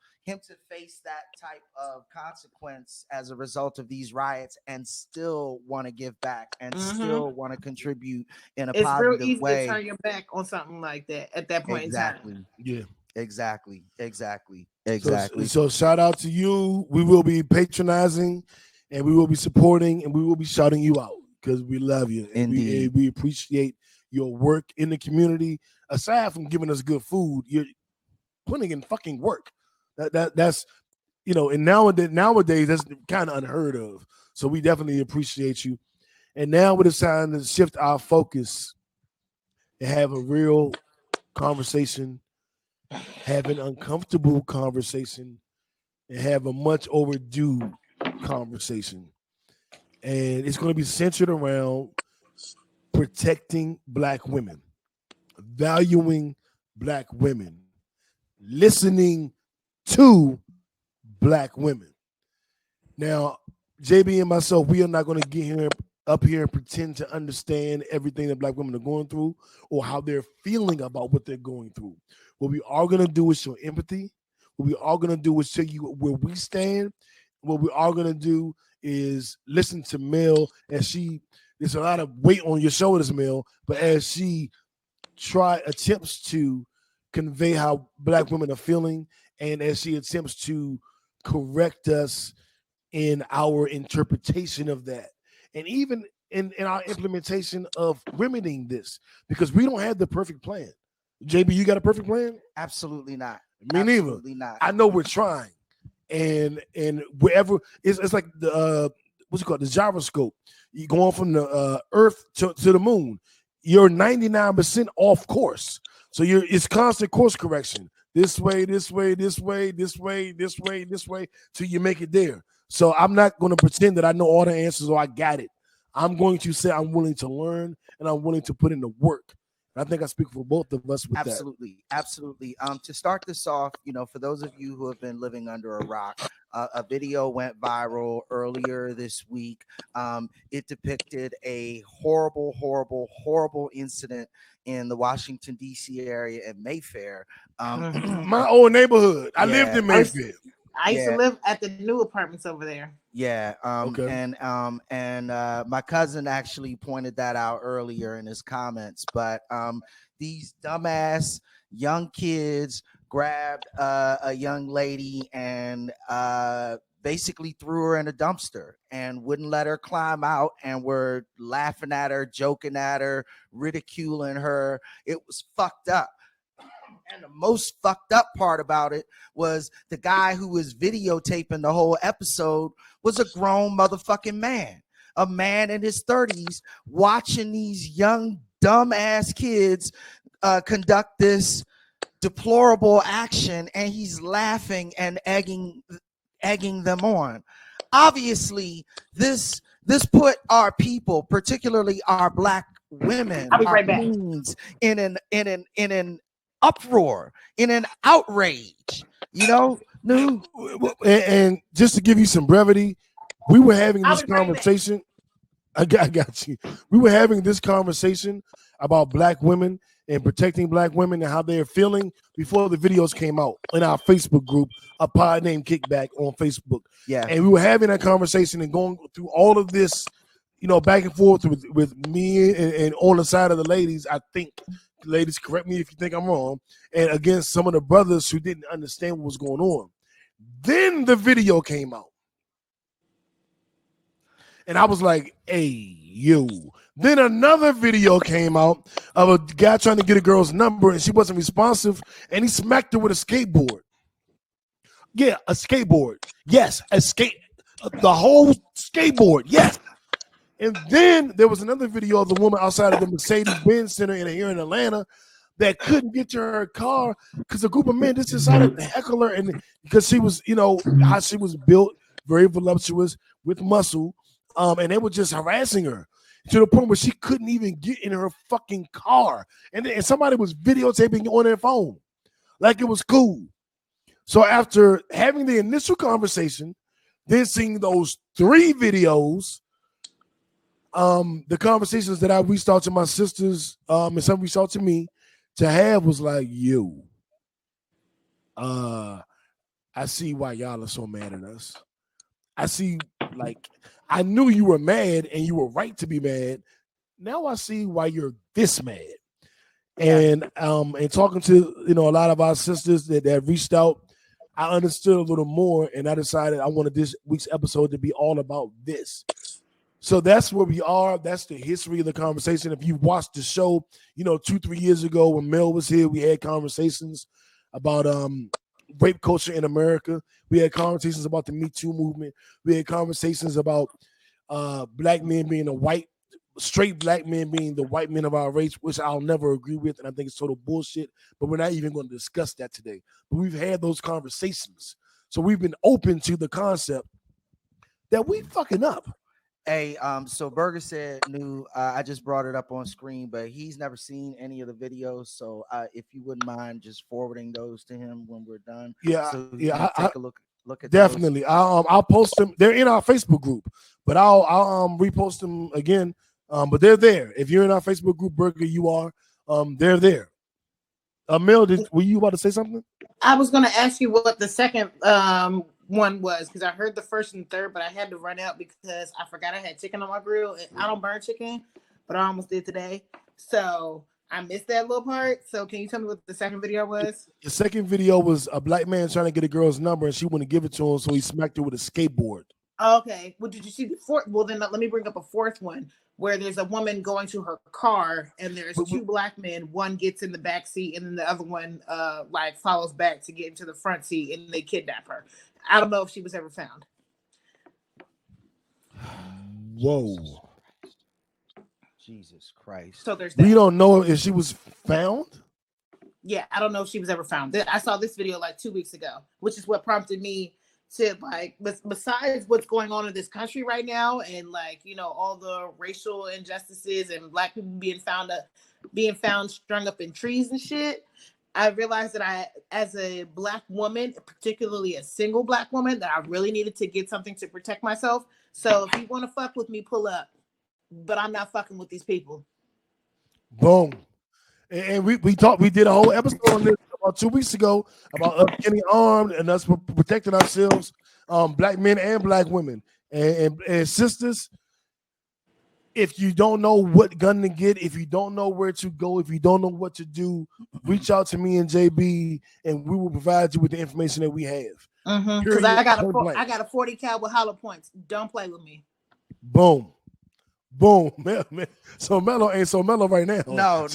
face that type of consequence as a result of these riots and still want to give back and still want to contribute in a positive way. It's real easy to turn your back on something like that at that point in time. Yeah. Exactly. So shout out to you. We will be patronizing, and we will be supporting, and we will be shouting you out because we love you. And Indeed. we appreciate your work in the community. Aside from giving us good food, you're putting in fucking work. That's and nowadays that's kind of unheard of. So we definitely appreciate you. And now it is time to shift our focus and have a real conversation, have an uncomfortable conversation, and have a much overdue conversation. And it's going to be centered around protecting Black women, valuing Black women, listening to Black women. Now, JB and myself, we are not going to get here up here and pretend to understand everything that Black women are going through or how they're feeling about what they're going through. What we are going to do is show empathy. What we are going to do is show you where we stand. What we are going to do is listen to Mel as there's a lot of weight on your shoulders, Mel, but as she attempts to convey how Black women are feeling, and as she attempts to correct us in our interpretation of that, and even in our implementation of remedying this, because we don't have the perfect plan. JB, you got a perfect plan? Absolutely not. Me Absolutely neither. not. I know we're trying, and wherever it's like the what's it called, the gyroscope. You going from the Earth to the moon. You're 99% off course, so it's constant course correction. This way, this way, this way, this way, this way, this way, till you make it there. So I'm not going to pretend that I know all the answers or I got it. I'm going to say I'm willing to learn and I'm willing to put in the work. And I think I speak for both of us with Absolutely. To start this off, for those of you who have been living under a rock, a video went viral earlier this week. It depicted a horrible, horrible, horrible incident in the Washington, D.C. area at Mayfair. My old neighborhood. I lived in Mayfair. I used to live at the new apartments over there. Yeah. Okay. And my cousin actually pointed that out earlier in his comments. But these dumbass young kids grabbed a young lady and basically threw her in a dumpster and wouldn't let her climb out, and were laughing at her, joking at her, ridiculing her. It was fucked up. And the most fucked up part about it was the guy who was videotaping the whole episode was a grown motherfucking man, a man in his 30s, watching these young dumbass kids conduct this deplorable action, and he's laughing and egging them on. Obviously, this put our people, particularly our Black women, I'll be our right back. queens, in an uproar, in an outrage. And just to give you some brevity, we were having this conversation. I got you. We were having this conversation about Black women and protecting Black women and how they're feeling before the videos came out in our Facebook group, a pod named Kickback on Facebook. Yeah. And we were having that conversation and going through all of this, back and forth with me and on the side of the ladies. I think, ladies, correct me if you think I'm wrong, and against some of the brothers who didn't understand what was going on. Then the video came out. And I was like, hey, you. Then another video came out of a guy trying to get a girl's number, and she wasn't responsive, and he smacked her with a skateboard. Yeah, a skateboard. Yes, the whole skateboard. Yes. And then there was another video of the woman outside of the Mercedes-Benz Center here in Atlanta that couldn't get to her car because a group of men just decided to heckle her, and because she was, how she was built, very voluptuous with muscle. And they were just harassing her to the point where she couldn't even get in her fucking car. And somebody was videotaping on their phone like it was cool. So after having the initial conversation, then seeing those 3 videos, the conversations that I reached out to my sisters and some reached out to me to have was like, I see why y'all are so mad at us. I see, I knew you were mad and you were right to be mad. Now I see why you're this mad. And talking to a lot of our sisters that reached out, I understood a little more, and I decided I wanted this week's episode to be all about this. So that's where we are. That's the history of the conversation. If you watched the show, 2-3 years ago when Mel was here, we had conversations about rape culture in America. We had conversations about the Me Too movement. We had conversations about black men being straight black men being the white men of our race, which I'll never agree with, and I think it's total bullshit. But we're not even going to discuss that today. But we've had those conversations, so we've been open to the concept that we fucking up. Hey, so Berger said new. I just brought it up on screen, but he's never seen any of the videos. So if you wouldn't mind just forwarding those to him when we're done. Yeah, so take a look at definitely. Those. I'll post them. They're in our Facebook group, but I'll repost them again. But they're there. If you're in our Facebook group, Berger, you are. They're there. Mel, were you about to say something? I was going to ask you what the second one was, because I heard the first and third, but I had to run out because I forgot I had chicken on my grill. I don't burn chicken, but I almost did today. So I missed that little part. So can you tell me what the second video was? The second video was a black man trying to get a girl's number, and she wouldn't give it to him, so he smacked her with a skateboard. Okay. Well, did you see the fourth? Well, then let me bring up a fourth one where there's a woman going to her car and there's two black men. One gets in the back seat and then the other one like follows back to get into the front seat and they kidnap her. I don't know if she was ever found. Whoa. Jesus Christ. So there's that. We don't know if she was found? Yeah, I don't know if she was ever found. I saw this video like 2 weeks ago, which is what prompted me to like, besides what's going on in this country right now and like, all the racial injustices and black people being found strung up in trees and shit, I realized that I, as a black woman, particularly a single black woman, that I really needed to get something to protect myself. So if you want to fuck with me, pull up. But I'm not fucking with these people. Boom. And we did a whole episode on this about 2 weeks ago about us getting armed and us protecting ourselves, black men and black women. And sisters, if you don't know what gun to get, if you don't know where to go, if you don't know what to do, reach out to me and JB, and we will provide you with the information that we have. Because I got a 40 cal with hollow points. Don't play with me. Boom. Man. So Mello ain't so mellow right now. No.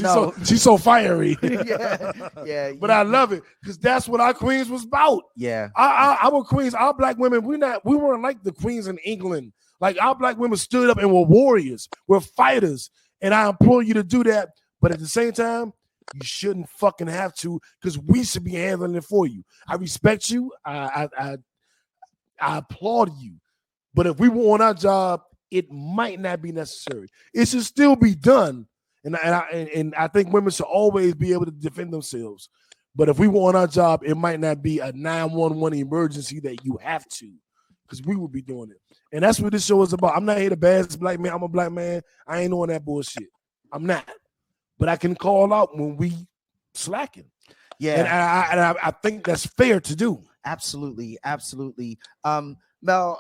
She's so fiery. yeah. But I love it because that's what our queens was about. Yeah. Our queens, our black women, we weren't like the queens in England. Like our black women stood up and were warriors. We're fighters. And I implore you to do that. But at the same time, you shouldn't fucking have to, because we should be handling it for you. I respect you. I applaud you. But if we were on our job, it might not be necessary. It should still be done. And I think women should always be able to defend themselves. But if we were on our job, it might not be a 911 emergency that you have to, because we would be doing it. And that's what this show is about. I'm not here to bash black man. I'm a black man. I ain't doing that bullshit. I'm not. But I can call out when we slacking. Yeah. And I think that's fair to do. Absolutely. Mel,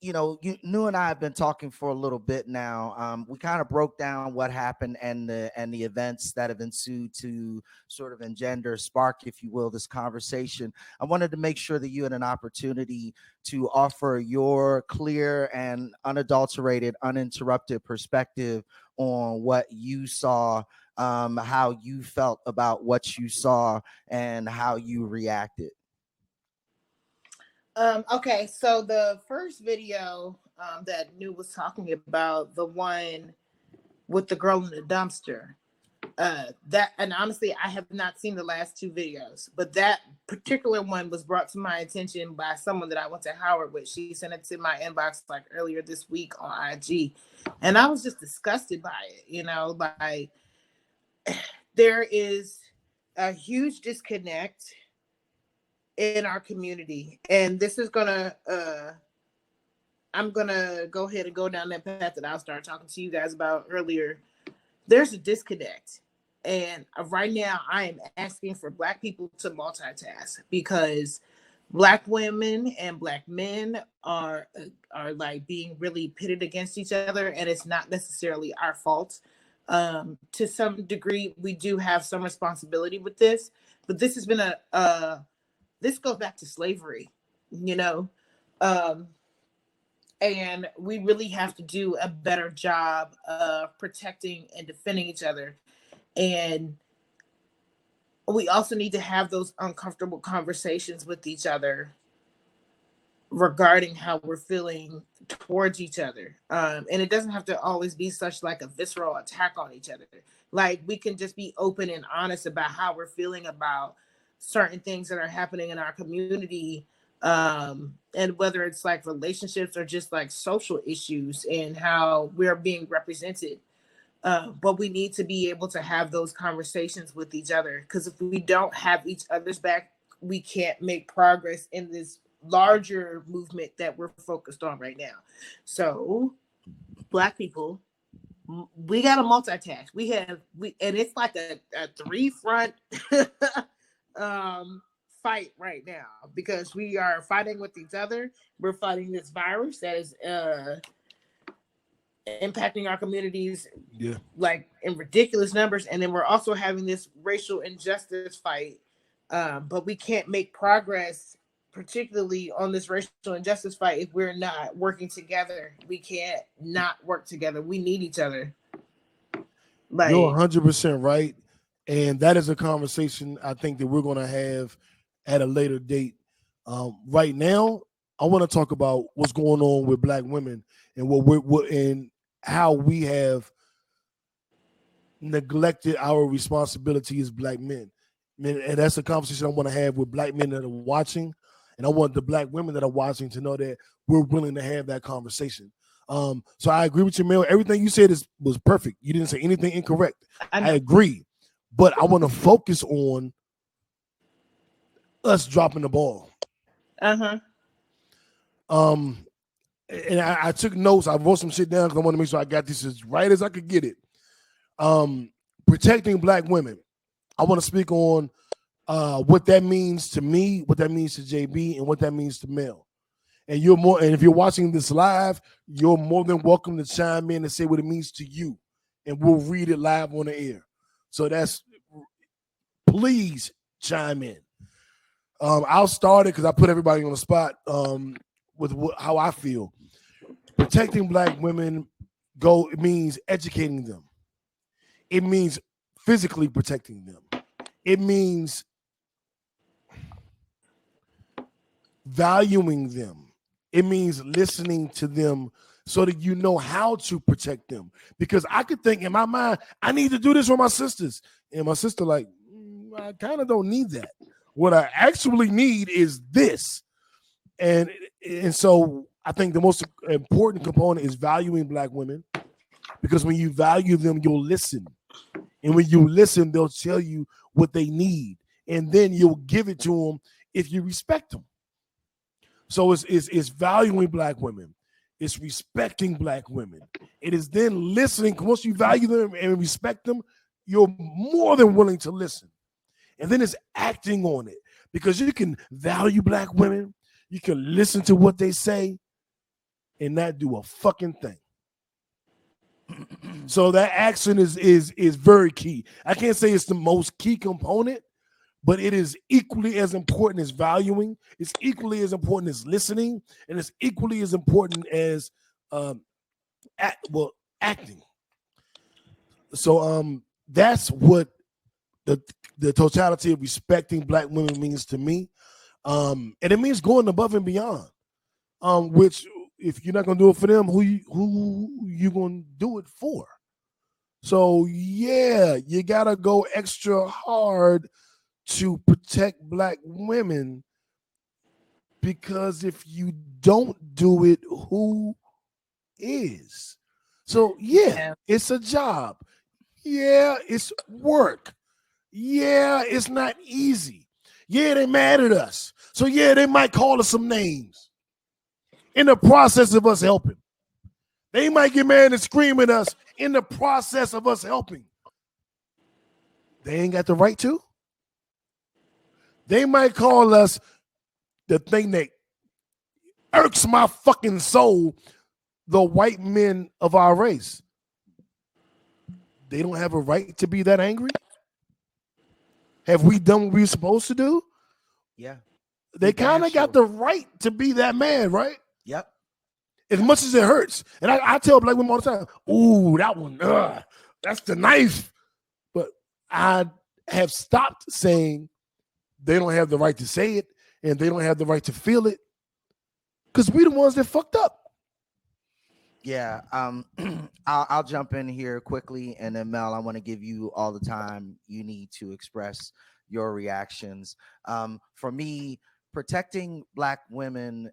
you and I have been talking for a little bit now. We kind of broke down what happened and the events that have ensued to sort of spark, if you will, this conversation. I wanted to make sure that you had an opportunity to offer your clear and unadulterated, uninterrupted perspective on what you saw, how you felt about what you saw, and how you reacted. Okay, so the first video that New was talking about, the one with the girl in the dumpster, and honestly, I have not seen the last two videos, but that particular one was brought to my attention by someone that I went to Howard with. She sent it to my inbox like earlier this week on IG, and I was just disgusted by it. Like there is a huge disconnect in our community, and this is I'm gonna go ahead and go down that path that I'll start talking to you guys about earlier. There's a disconnect, and right now I am asking for Black people to multitask, because Black women and Black men are like being really pitted against each other, and it's not necessarily our fault. To some degree, we do have some responsibility with this, but this has been this goes back to slavery, you know, um, and we really have to do a better job of protecting and defending each other. And we also need to have those uncomfortable conversations with each other regarding how we're feeling towards each other. And it doesn't have to always be such like a visceral attack on each other. Like we can just be open and honest about how we're feeling about certain things that are happening in our community. And whether it's like relationships or just like social issues and how we're being represented. But we need to be able to have those conversations with each other, because if we don't have each other's back, we can't make progress in this larger movement that we're focused on right now. So, Black people, we got to multitask. And it's like a three front fight right now, because we are fighting with each other. We're fighting this virus that is impacting our communities, like in ridiculous numbers, and then we're also having this racial injustice fight, but we can't make progress, particularly on this racial injustice fight, if we're not working together. We can't not work together. We need each other. Like, you're 100% right, and that is a conversation I think that we're going to have at a later date. Right now, I want to talk about what's going on with Black women and and how we have neglected our responsibility as Black men. And that's a conversation I want to have with Black men that are watching, and I want the Black women that are watching to know that we're willing to have that conversation. So I agree with you, Mel. Everything you said was perfect. You didn't say anything incorrect. I agree, but I want to focus on us dropping the ball. And I took notes. I wrote some shit down because I want to make sure I got this as right as I could get it. Protecting Black women. I want to speak on what that means to me, what that means to JB, and what that means to Mel. And if you're watching this live, you're more than welcome to chime in and say what it means to you, and we'll read it live on the air. So please chime in. I'll start it because I put everybody on the spot with how I feel. Protecting Black women it means educating them. It means physically protecting them. It means valuing them. It means listening to them so that you know how to protect them. Because I could think in my mind, I need to do this for my sisters. And my sister like, I kind of don't need that. What I actually need is this. And so I think the most important component is valuing Black women, because when you value them, you'll listen. And when you listen, they'll tell you what they need. And then you'll give it to them if you respect them. So it's valuing Black women. It's respecting Black women. It is then listening. Once you value them and respect them, you're more than willing to listen. And then it's acting on it, because you can value Black women. You can listen to what they say and not do a fucking thing. So that action is very key. I can't say it's the most key component, but it is equally as important as valuing. It's equally as important as listening, and it's equally as important as acting. So that's what the totality of respecting Black women means to me. And it means going above and beyond. Which, if you're not gonna do it for them, who you gonna do it for? So yeah, you gotta go extra hard to protect Black women, because if you don't do it, who is? So yeah, it's a job. Yeah, it's work. Yeah, it's not easy. Yeah, they mad at us. So yeah, they might call us some names in the process of us helping. They might get mad and scream at us in the process of us helping. They ain't got the right to. They might call us the thing that irks my fucking soul, the white men of our race. they don't have a right to be that angry? Have we done what we were supposed to do? Yeah. They We damn kind of got sure. the right to be that man, right? Yep. As much as it hurts. And I tell black women all the time, ooh, that one, that's the knife. But I have stopped saying they don't have the right to say it and they don't have the right to feel it because we the ones that fucked up. Yeah. I'll jump in here quickly, and then Mel, I want to give you all the time you need to express your reactions. For me, protecting Black women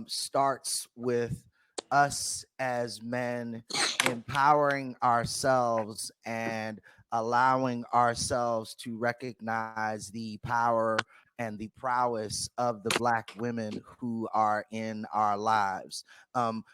starts with us as men empowering ourselves and allowing ourselves to recognize the power and the prowess of the Black women who are in our lives.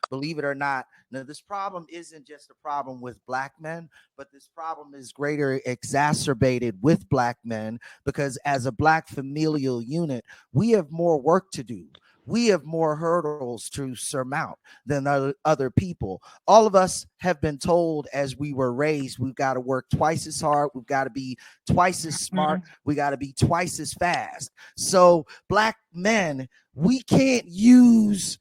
Believe it or not, now this problem isn't just a problem with Black men, but this problem is greater exacerbated with Black men because as a Black familial unit, we have more work to do. We have more hurdles to surmount than other people. All of us have been told as we were raised, we've got to work twice as hard. We've got to be twice as smart. We got to be twice as fast. So Black men, we can't use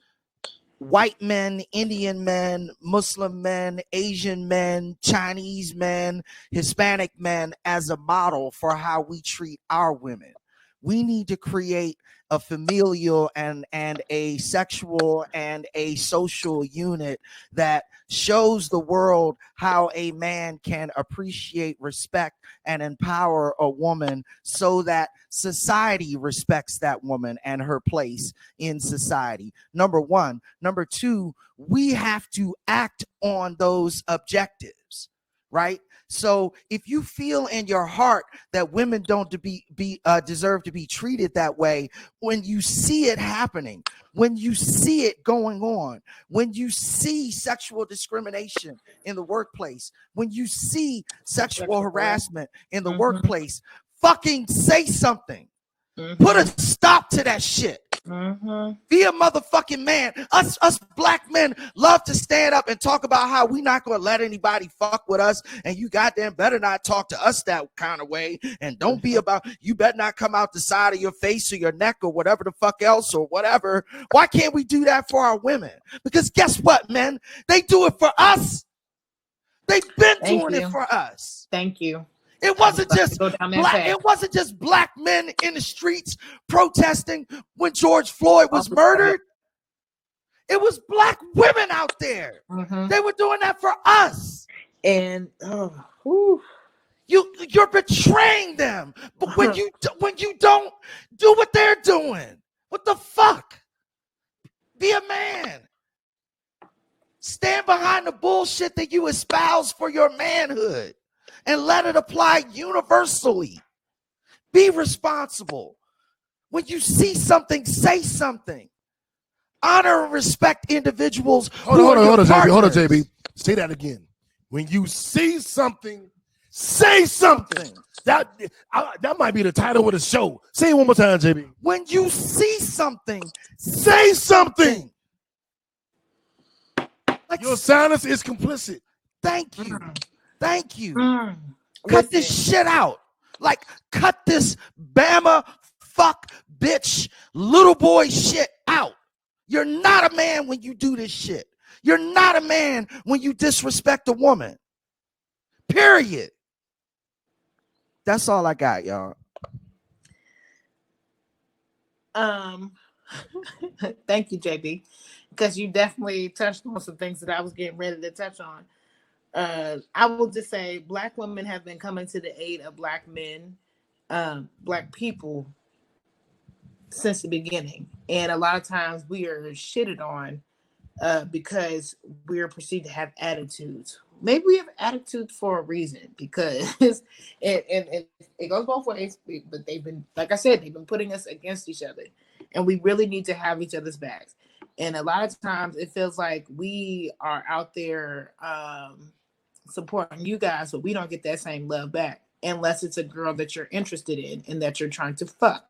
white men, Indian men, Muslim men, Asian men, Chinese men, Hispanic men as a model for how we treat our women. We need to create a familial and a sexual and a social unit that shows the world how a man can appreciate, respect, and empower a woman so that society respects that woman and her place in society. Number one. Number two, we have to act on those objectives, right? So if you feel in your heart that women don't deserve to be treated that way, when you see it happening, when you see it going on, when you see sexual discrimination in the workplace, when you see sexual harassment in the workplace, fucking say something. Put a stop to that shit. Be a motherfucking man. Us Black men love to stand up and talk about how we not gonna let anybody fuck with us, and you goddamn better not talk to us that kind of way, and don't be about, you better not come out the side of your face or your neck or whatever the fuck else or whatever. Why can't we do that for our women? Because guess what, man? They do it for us. They've been doing it for us. Thank you. It wasn't just black. It wasn't just Black men in the streets protesting when George Floyd was murdered. It was Black women out there. They were doing that for us. And you're betraying them. But when you don't do what they're doing, what the fuck? Be a man. Stand behind the bullshit that you espouse for your manhood. And let it apply universally. Be responsible. When you see something, say something. Honor and respect individuals. Hold on, JB. Say that again. When you see something, say something. That might be the title of the show. Say it one more time, JB. When you see something, say something. Like, your silence is complicit. Thank you. Thank you. Cut this shit out. Like, cut this Bama fuck bitch little boy shit out. You're not a man when you do this shit. You're not a man when you disrespect a woman. Period. That's all I got, y'all. Thank you, JB, because you definitely touched on some things that I was getting ready to touch on. I will just say Black women have been coming to the aid of Black men, Black people since the beginning. And a lot of times we are shitted on because we're perceived to have attitudes. Maybe we have attitudes for a reason because it goes both ways, but they've been, like I said, they've been putting us against each other, and we really need to have each other's backs. And a lot of times it feels like we are out there supporting you guys, but we don't get that same love back unless it's a girl that you're interested in and that you're trying to fuck.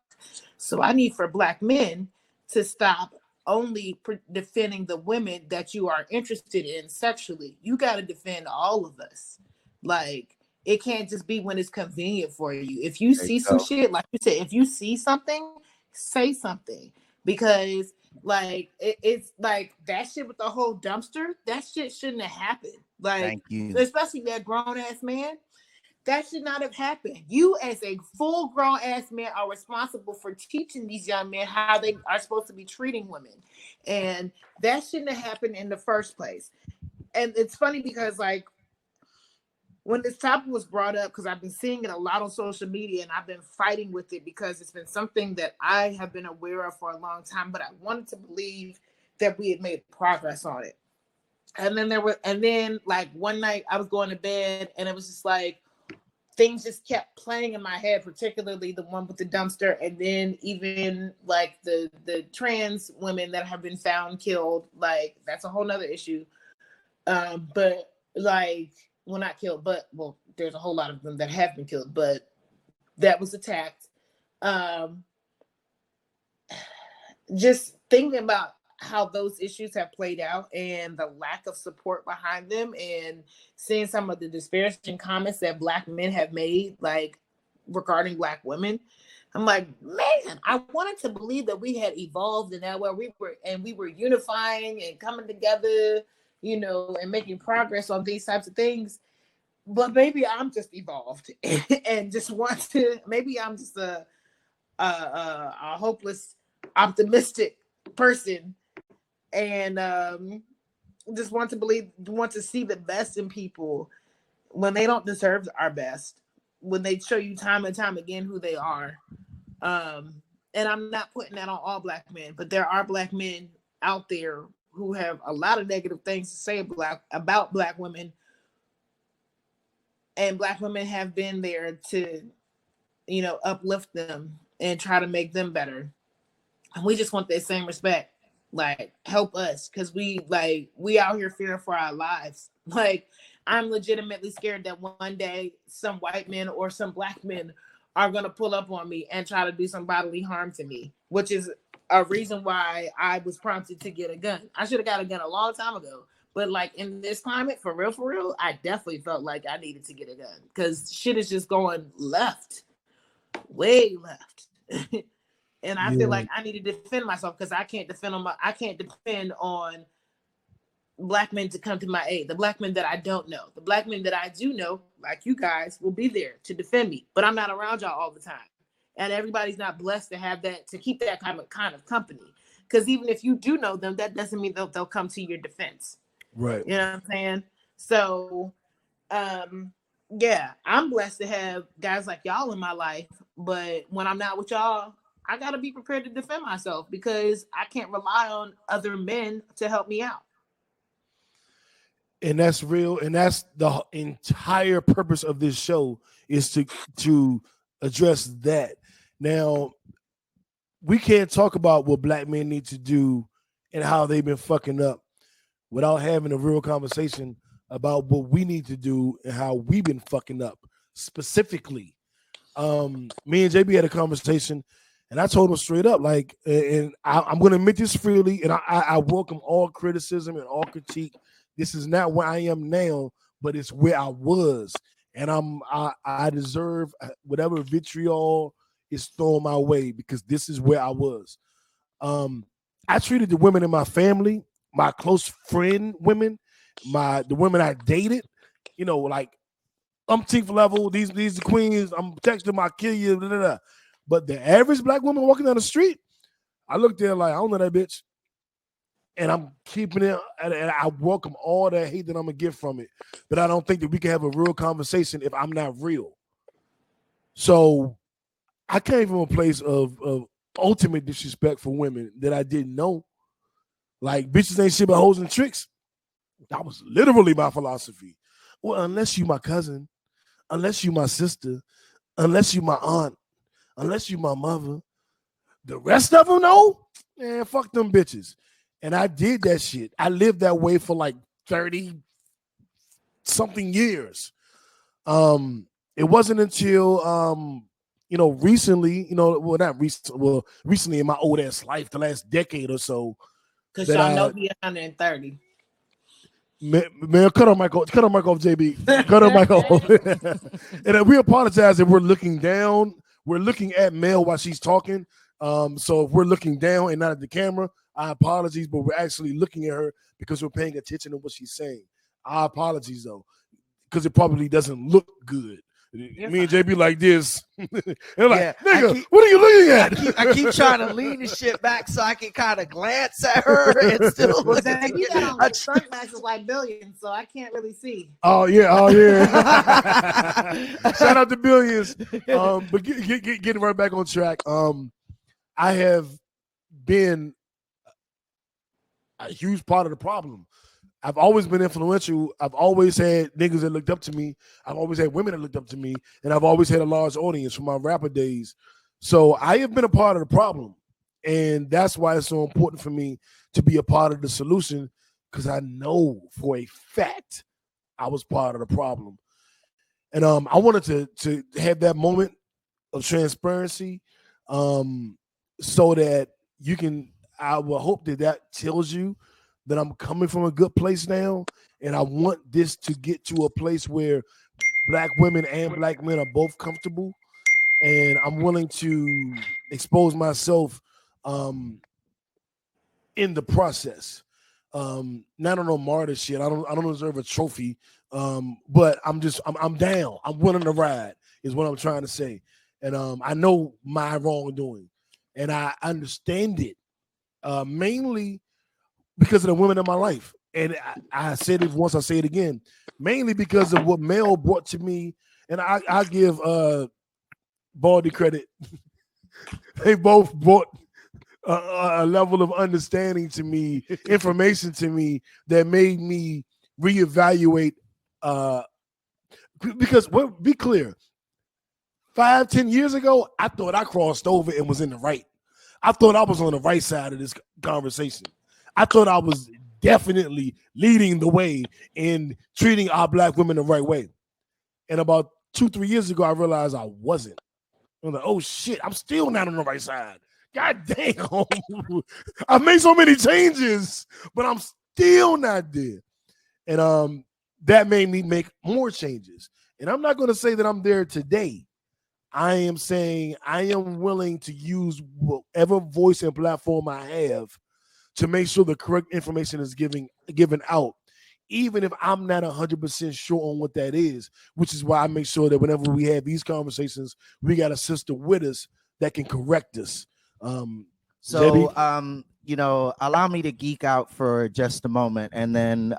So I need for Black men to stop only defending the women that you are interested in sexually. You got to defend all of us, Like, it can't just be when it's convenient for you. If you There see you some go. shit, like you said, if you see something, say something. Because like it's like that shit with the whole dumpster, that shit shouldn't have happened. Like, Thank you. especially that grown ass man. That should not have happened. You, as a full grown ass man, are responsible for teaching these young men how they are supposed to be treating women. And that shouldn't have happened in the first place. And it's funny because, like, when this topic was brought up, because I've been seeing it a lot on social media and I've been fighting with it because it's been something that I have been aware of for a long time, but I wanted to believe that we had made progress on it. And then like one night I was going to bed and it was just like, things just kept playing in my head, particularly the one with the dumpster, and then even like the trans women that have been found killed. Like, that's a whole nother issue. But like, well, not killed, but well, there's a whole lot of them that have been killed, but that was attacked. Um, just thinking about how those issues have played out and the lack of support behind them, and seeing some of the disparaging comments that Black men have made, like regarding Black women, I'm like, man, I wanted to believe that we had evolved in that way. We were unifying and coming together, and making progress on these types of things. But maybe I'm just evolved and just want to. Maybe I'm just a hopeless, optimistic person, and just want to see the best in people when they don't deserve our best, when they show you time and time again who they are. And I'm not putting that on all Black men, but there are Black men out there who have a lot of negative things to say about Black women, and Black women have been there to uplift them and try to make them better. And we just want that same respect. Like, help us, because we out here fearing for our lives. Like, I'm legitimately scared that one day some white men or some Black men are gonna pull up on me and try to do some bodily harm to me, which is a reason why I was prompted to get a gun. I should have got a gun a long time ago, but like, in this climate, for real, I definitely felt like I needed to get a gun because shit is just going left, way left. And I feel like I need to defend myself because I can't depend on Black men to come to my aid. The Black men that I don't know, the Black men that I do know, like you guys, will be there to defend me. But I'm not around y'all all the time, and everybody's not blessed to have that, to keep that kind of company. Because even if you do know them, that doesn't mean they'll come to your defense. Right. You know what I'm saying? So, yeah, I'm blessed to have guys like y'all in my life. But when I'm not with y'all, I got to be prepared to defend myself because I can't rely on other men to help me out. And that's real, and that's the entire purpose of this show, is to address that. Now, we can't talk about what Black men need to do and how they've been fucking up without having a real conversation about what we need to do and how we've been fucking up specifically. Me and JB had a conversation, and I told him straight up, like, and I'm going to admit this freely, and I welcome all criticism and all critique. This is not where I am now, but it's where I was, and I deserve whatever vitriol is thrown my way because this is where I was. I treated the women in my family, my close friend women, the women I dated, like umpteenth level. These the queens. I'm texting my kill you. Blah, blah, blah. But the average Black woman walking down the street, I looked there like, I don't know that bitch. And I'm keeping it, and I welcome all that hate that I'm gonna get from it. But I don't think that we can have a real conversation if I'm not real. So I came from a place of ultimate disrespect for women that I didn't know. Like, bitches ain't shit but hoes and tricks. That was literally my philosophy. Well, unless you my cousin, unless you my sister, unless you my aunt, unless you my mother, the rest of them, no, man, fuck them bitches. And I did that shit. I lived that way for like 30 something years. It wasn't until recently, recently in my old ass life, the last decade or so. Because y'all know he 130. Man, cut our mic off, JB. Cut our mic off. And we apologize if we're looking down. We're looking at Mel while she's talking. So if we're looking down and not at the camera, our apologies, but we're actually looking at her because we're paying attention to what she's saying. Our apologies though, because it probably doesn't look good. Me and JB like this. And like, nigga, what are you looking at? I keep trying to lean the shit back so I can kind of glance at her and still look at you got on like sunglasses like Billions, so I can't really see. Oh yeah. Shout out to Billions. But getting right back on track. I have been a huge part of the problem. I've always been influential. I've always had niggas that looked up to me. I've always had women that looked up to me. And I've always had a large audience from my rapper days. So I have been a part of the problem. And that's why it's so important for me to be a part of the solution, because I know for a fact I was part of the problem. And I wanted to have that moment of transparency so that you can, I will hope that tells you that I'm coming from a good place now, and I want this to get to a place where black women and black men are both comfortable, and I'm willing to expose myself in the process. Not on no martyr shit. I don't deserve a trophy, but I'm down. I'm willing to ride is what I'm trying to say, and I know my wrongdoing, and I understand it mainly because of the women in my life. And I said it once, I say it again, mainly because of what Mel brought to me. And I give Baldy credit. They both brought a level of understanding to me, information to me that made me reevaluate. Because, well, be clear, 5-10 years ago, I thought I crossed over and was in the right. I thought I was on the right side of this conversation. I thought I was definitely leading the way in treating our black women the right way. And about 2-3 years ago, I realized I wasn't. I'm like, oh shit, I'm still not on the right side. God damn. I've made so many changes, but I'm still not there. And that made me make more changes. And I'm not going to say that I'm there today. I am saying I am willing to use whatever voice and platform I have to make sure the correct information is given out, even if I'm not 100% sure on what that is, which is why I make sure that whenever we have these conversations, we got a sister with us that can correct us. You know, allow me to geek out for just a moment. And then,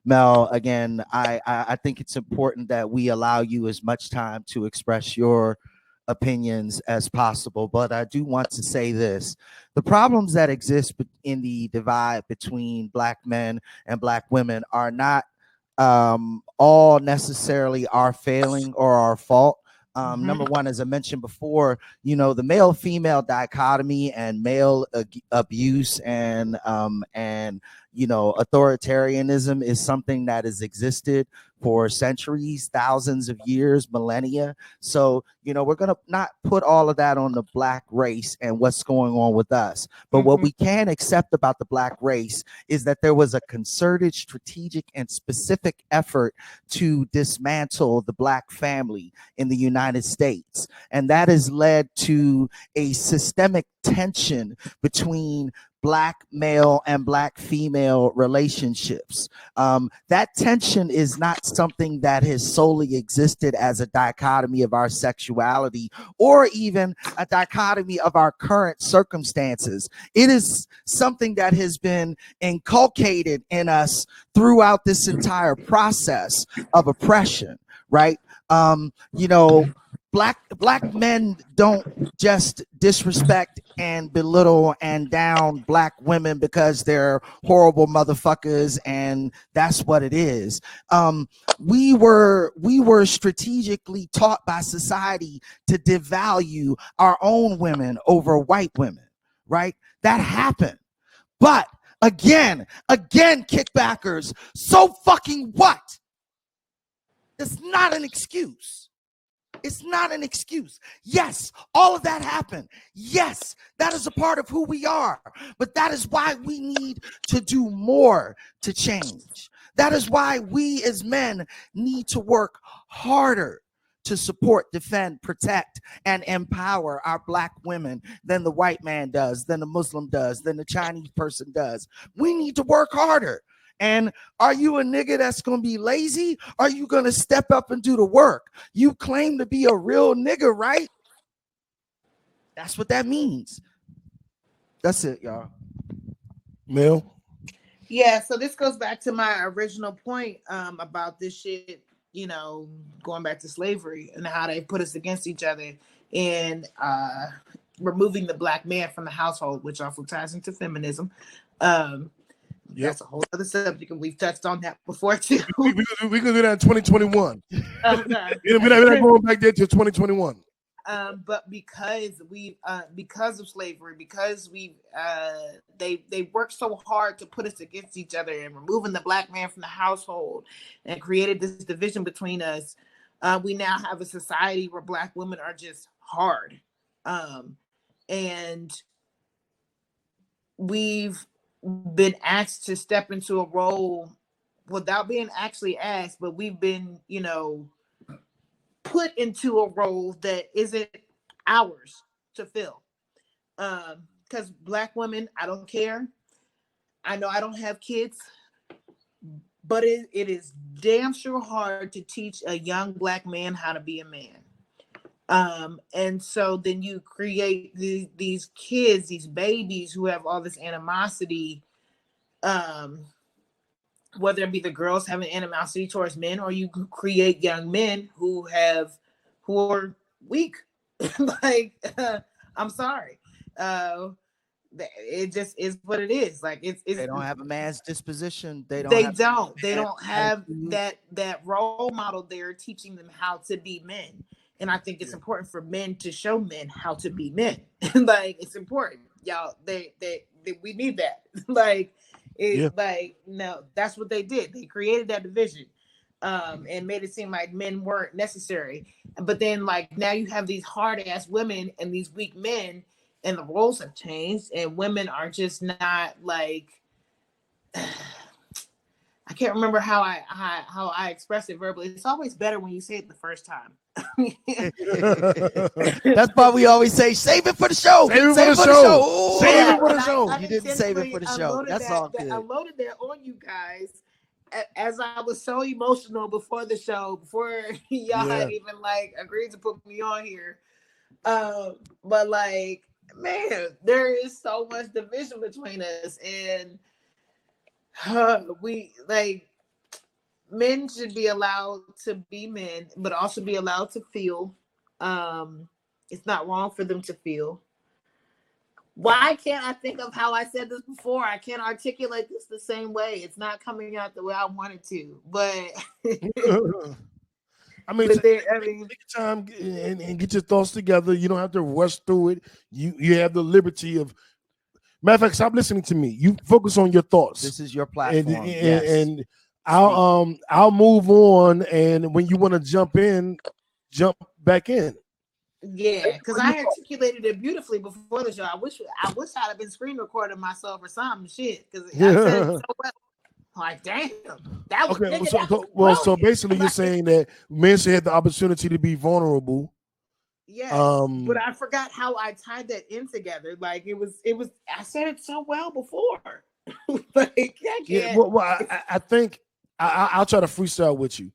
Mel, again, I think it's important that we allow you as much time to express your opinions as possible. But I do want to say this: the problems that exist in the divide between black men and black women are not all necessarily our failing or our fault. Number one, as I mentioned before, you know, the male-female dichotomy and male abuse and you know, authoritarianism is something that has existed for centuries, thousands of years, millennia. So, you know, we're going to not put all of that on the black race and what's going on with us. But what we can accept about the black race is that there was a concerted, strategic, and specific effort to dismantle the black family in the United States. And that has led to a systemic tension between black male and black female relationships. That tension is not something that has solely existed as a dichotomy of our sexuality or even a dichotomy of our current circumstances. It is something that has been inculcated in us throughout this entire process of oppression, right? You know, black men don't just disrespect and belittle and down black women because they're horrible motherfuckers and that's what it is. We were strategically taught by society to devalue our own women over white women, right? That happened. But again, kickbackers, so fucking what? It's not an excuse. It's not an excuse. Yes, all of that happened. Yes, that is a part of who we are. But that is why we need to do more to change. That is why we as men need to work harder to support, defend, protect, and empower our black women than the white man does, than the Muslim does, than the Chinese person does. We need to work harder. And are you a nigga that's going to be lazy? Are you going to step up and do the work? You claim to be a real nigga, right? That's what that means. That's it, y'all. Mel? Yeah, so this goes back to my original point about this shit, you know, going back to slavery and how they put us against each other and removing the black man from the household, which also ties into feminism. That's a whole other subject, and we've touched on that before too. We can do that in 2021. Okay. We're not going back there to 2021. But because because of slavery, because they worked so hard to put us against each other and removing the black man from the household and created this division between us, we now have a society where black women are just hard, and we've been asked to step into a role without being actually asked, but we've been, you know, put into a role that isn't ours to fill. Because black women, I don't care. I know I don't have kids, but it is damn sure hard to teach a young black man how to be a man. And so then you create these kids, these babies who have all this animosity, whether it be the girls having animosity towards men, or you create young men who are weak. Like, I'm sorry. It just is what it is. Like it's They don't have a man's disposition. They don't have that role model there teaching them how to be men. And I think it's important for men to show men how to be men. Like, it's important, y'all. They we need that. Like, like, no, that's what they did. They created that division, and made it seem like men weren't necessary. But then, like, now you have these hard ass women and these weak men, and the roles have changed, and women are just not like. I can't remember how I express it verbally. It's always better when you say it the first time. That's why we always say, save it for the show. Save it for the show. Ooh, save it for the show. You didn't save it for the show. That's all good. I loaded that on you guys as I was so emotional before the show, before y'all had even like agreed to put me on here. But like, man, there is so much division between us, and we like, men should be allowed to be men, but also be allowed to feel. It's not wrong for them to feel. Why can't I think of how I said this before? I can't articulate this the same way. It's not coming out the way I wanted to, but I mean, take your time and get your thoughts together. You don't have to rush through it. You have the liberty of. Matter of fact, stop listening to me. You focus on your thoughts. This is your platform, and I'll move on. And when you want to jump in, jump back in. Yeah, because I articulated it beautifully before the show. I wish I'd have been screen recording myself or something. Shit, because I said it so well. Like, damn, that was okay. So basically, you're saying that men should have the opportunity to be vulnerable. Yeah, but I forgot how I tied that in together. Like, it was. I said it so well before. Like, I can't. Yeah, well, I think I'll try to freestyle with you.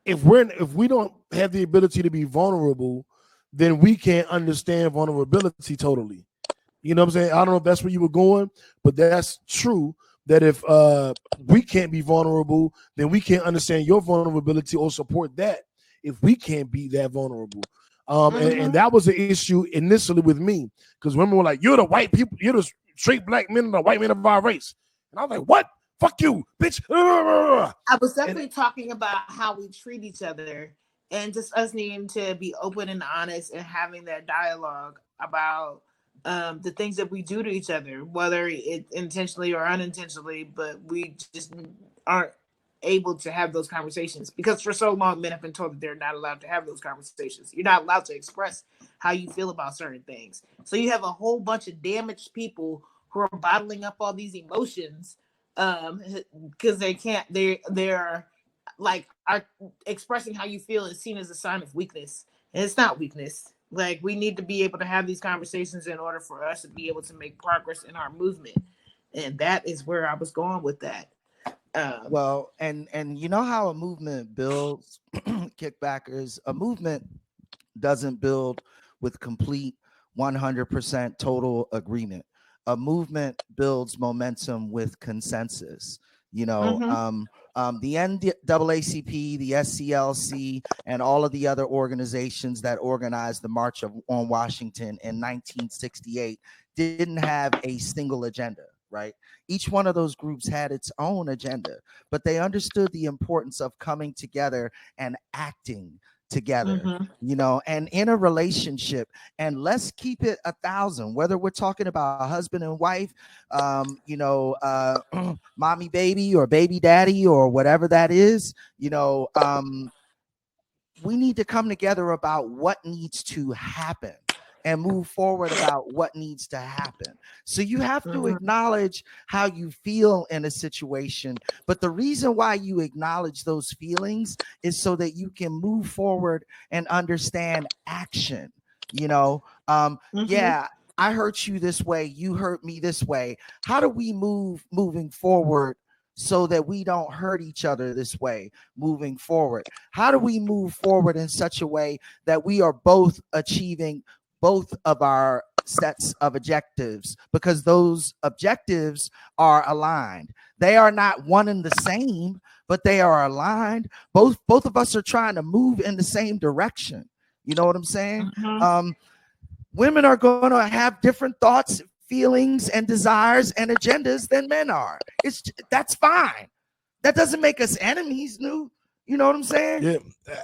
If we don't have the ability to be vulnerable, then we can't understand vulnerability totally. You know what I'm saying? I don't know if that's where you were going, but that's true. That if we can't be vulnerable, then we can't understand your vulnerability or support that. If we can't be that vulnerable. And that was the issue initially with me, because women were like, you're the white people, you're the straight black men, the white men of our race. And I was like, what? Fuck you, bitch. I was definitely talking about how we treat each other and just us needing to be open and honest and having that dialogue about the things that we do to each other, whether it intentionally or unintentionally, but we just aren't able to have those conversations because for so long men have been told that they're not allowed to have those conversations. You're not allowed to express how you feel about certain things. So you have a whole bunch of damaged people who are bottling up all these emotions because they're like are expressing how you feel is seen as a sign of weakness, and it's not weakness. Like, we need to be able to have these conversations in order for us to be able to make progress in our movement, and that is where I was going with that. Well, and you know how a movement builds, kickbackers. A movement doesn't build with complete 100% total agreement. A movement builds momentum with consensus. You know, the NAACP, the SCLC, and all of the other organizations that organized the March on Washington in 1968 didn't have a single agenda, right? Each one of those groups had its own agenda, but they understood the importance of coming together and acting together, you know, and in a relationship. And let's keep it 1,000, whether we're talking about husband and wife, you know, mommy baby or baby daddy or whatever that is, you know, we need to come together about what needs to happen and move forward about what needs to happen. So you have to acknowledge how you feel in a situation. But the reason why you acknowledge those feelings is so that you can move forward and understand action. You know, yeah, I hurt you this way, you hurt me this way. How do we moving forward so that we don't hurt each other this way moving forward? How do we move forward in such a way that we are both achieving both of our sets of objectives, because those objectives are aligned? They are not one and the same, but they are aligned. Both of us are trying to move in the same direction. You know what I'm saying? Women are going to have different thoughts, feelings, and desires and agendas than men are. That's fine. That doesn't make us enemies, You know what I'm saying? Yeah,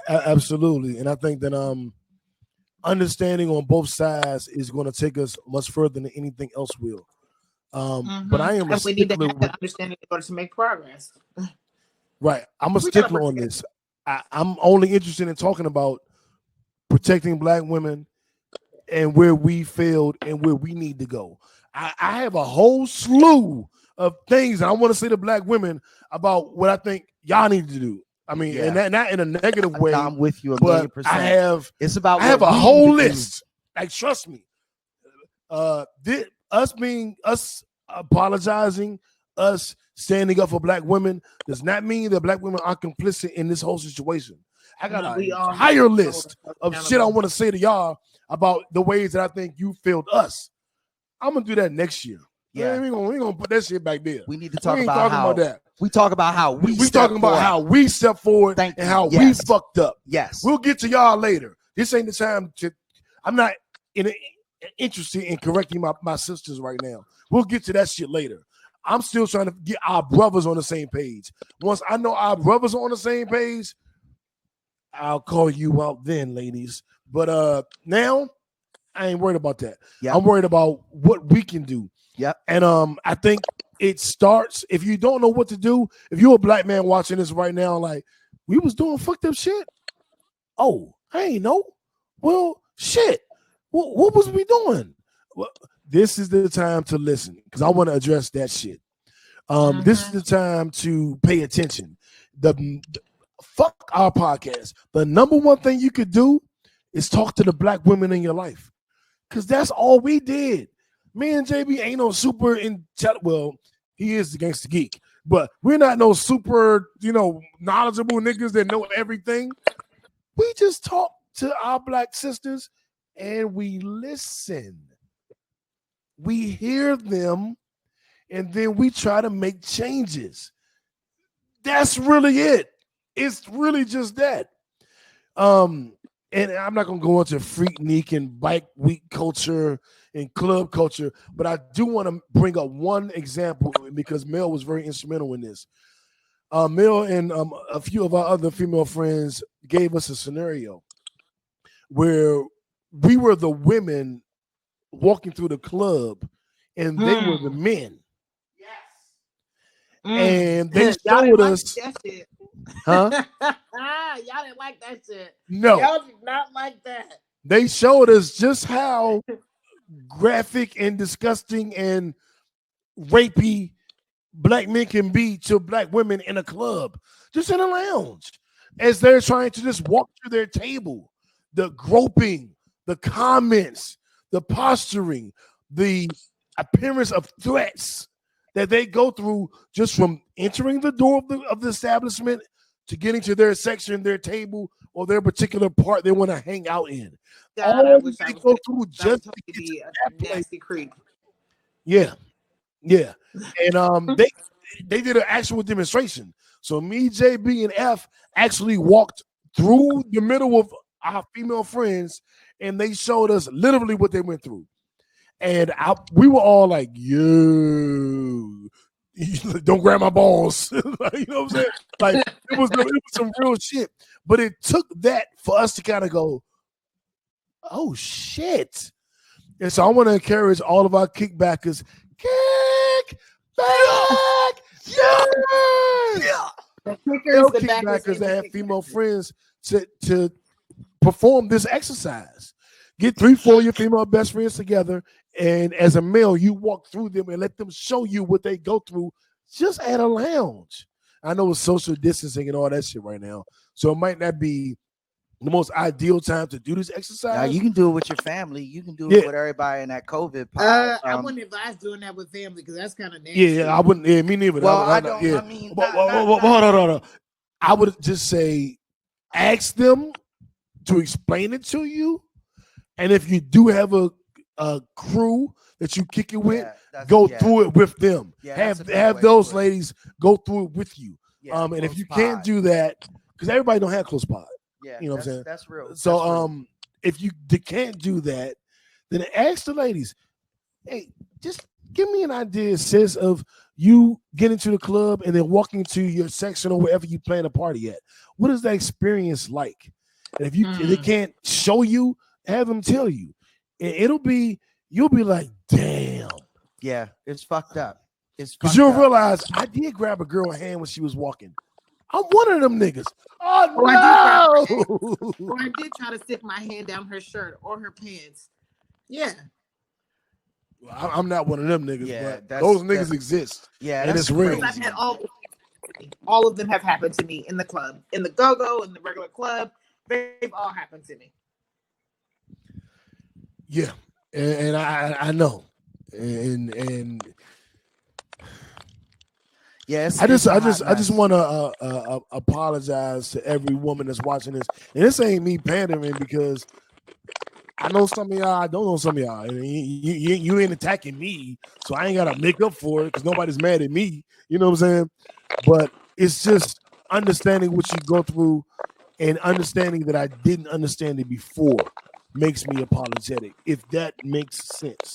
absolutely. And I think that understanding on both sides is going to take us much further than anything else will. But I am a we need to stickler have that understanding in order to make progress. Right. I'm a stickler on this. I'm only interested in talking about protecting Black women and where we failed and where we need to go. I have a whole slew of things that I want to say to Black women about what I think y'all need to do. I mean, and that, not in a negative way. I'm with you, but I have a whole list. Like, trust me. Us apologizing, us standing up for Black women does not mean that Black women are complicit in this whole situation. I got a higher list of shit I want to say to y'all about the ways that I think you failed us. I'm gonna do that next year. Yeah, we gonna put that shit back there. We need to talk about how that. We talk about how we talking about how we step forward and how we fucked up. Yes, we'll get to y'all later. This ain't the time to. I'm not interested in correcting my sisters right now. We'll get to that shit later. I'm still trying to get our brothers on the same page. Once I know our brothers are on the same page, I'll call you out then, ladies. But now I ain't worried about that. Yep. I'm worried about what we can do. Yep. And I think it starts, if you don't know what to do, if you're a Black man watching this right now, like, we was doing fucked up shit. Oh, I ain't know. Well, shit. What was we doing? Well, this is the time to listen, because I want to address that shit. This is the time to pay attention. Fuck our podcast. The number one thing you could do is talk to the Black women in your life, because that's all we did. Me and JB ain't no super well, he is the gangster geek, but we're not no super, knowledgeable niggas that know everything. We just talk to our Black sisters and we listen. We hear them and then we try to make changes. That's really it. It's really just that. And I'm not gonna go into freaknik and bike week culture and club culture, but I do want to bring up one example because Mel was very instrumental in this. Mel and a few of our other female friends gave us a scenario where we were the women walking through the club and they were the men. Yes. And they showed us. Huh? Y'all didn't like that shit. No. Y'all did not like that. They showed us just how graphic and disgusting and rapey black men can be to black women in a club, just in a lounge, as they're trying to just walk to their table. The groping, the comments, the posturing, the appearance of threats that they go through just from entering the door of the establishment to getting to their section, their table, or their particular part they want to hang out in. God, I All wish I they was go there. through I would just to totally get to be a that place. nasty creep. Yeah, yeah. And they did an actual demonstration. So me, JB, and F actually walked through the middle of our female friends, and they showed us literally what they went through. And we were all like, "Yo, don't grab my balls." Like, you know what I'm saying? Like it was some real shit. But it took that for us to kind of go, "Oh shit!" And so I want to encourage all of our kickbackers, kick back, yeah. The kickers, Male the backers, kickbackers and that the have female kickbackers. friends to perform this exercise. Get 3-4 of your female best friends together, and as a male, you walk through them and let them show you what they go through just at a lounge. I know it's social distancing and all that shit right now, so it might not be the most ideal time to do this Now exercise. you can do it with your family. You can do Yeah. it with everybody in that COVID pod. I wouldn't advise doing that with family because that's kind of Yeah, nasty. I wouldn't. Yeah, me neither. well, I I don't. yeah. I mean, But- not, but- hold on, hold on. I would just say, ask them to explain it to you, and if you do have a crew that you kick it with, yeah, that's- go yeah, through it with them. Yeah, that's a have good have way to those put it. ladies go through it with you. Yeah, And if close you can't pod. do that, because everybody don't have close pod, Yeah, you know what I'm saying? That's real. So That's real. if you can't do that, then ask the ladies, hey, just give me an idea, sis, of you getting to the club and then walking to your section or wherever you plan a party at. What is that experience like? And if they can't show you, have them tell you. And you'll be like, damn. Yeah, it's fucked up. It's Because fucked you'll up. realize I did grab a girl's hand when she was walking. I'm one of them niggas. Oh, Or no. Or I did try to stick my hand down her shirt or her pants. Yeah. I'm not one of them niggas, Yeah, but those niggas that's- exist. Yeah, and that's it's real. I've had all of them have happened to me in the club, in the go-go, in the regular club. They've all happened to me. Yeah, and I know, and yeah. I just want to apologize to every woman that's watching this. And this ain't me pandering because I know some of y'all. I don't know some of y'all. And you ain't attacking me, so I ain't gotta make up for it because nobody's mad at me. You know what I'm saying? But it's just understanding what you go through and understanding that I didn't understand it before makes me apologetic. If that makes sense.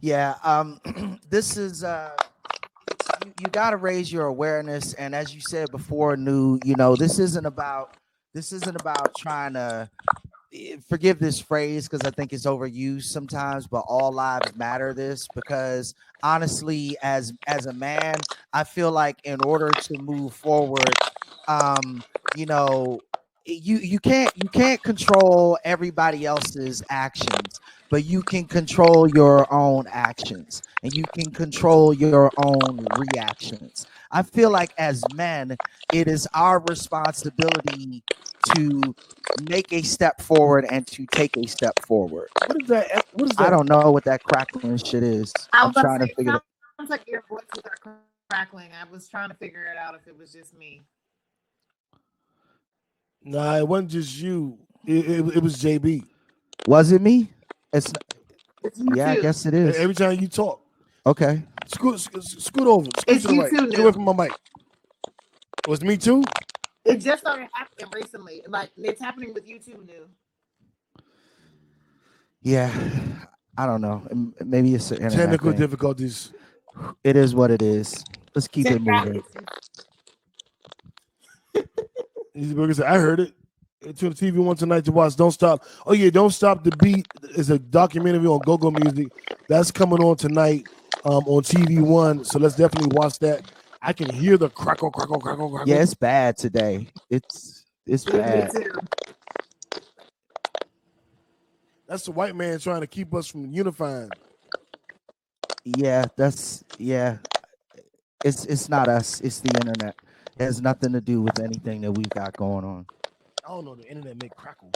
Yeah, this is you got to raise your awareness, and as you said before, this isn't about trying to forgive this phrase because I think it's overused sometimes, but all lives matter. Because honestly, as a man, I feel like in order to move forward, you can't control everybody else's actions, but you can control your own actions and you can control your own reactions. I feel like as men, it is our responsibility to make a step forward and to take a step forward. What is that? What is that? I don't know what that crackling shit is. I'm trying to figure it out. Sounds like your voices are crackling. I was trying to figure it out if it was just me. Nah, it wasn't just you. It was JB. Was it me? It's you Yeah, too. I guess it is. Every time you talk, Okay. scoot over. Scoot It's to the you right. too, Get New. away from my mic. Was me too? It just started happening recently. Like it's happening with you too, New. Yeah, I don't know. Maybe it's an internet Technical thing. difficulties. It is what it is. Let's keep it moving. These burgers said, I heard it. Tune the TV one tonight to watch Don't Stop. Oh, yeah, Don't Stop the Beat is a documentary on go-go music. That's coming on tonight on TV One. So let's definitely watch that. I can hear the crackle, crackle, crackle, crackle. Yeah, it's bad today. It's bad. That's the white man trying to keep us from unifying. Yeah, it's not us, it's the internet. It has nothing to do with anything that we've got going on. I don't know. The internet may crackle.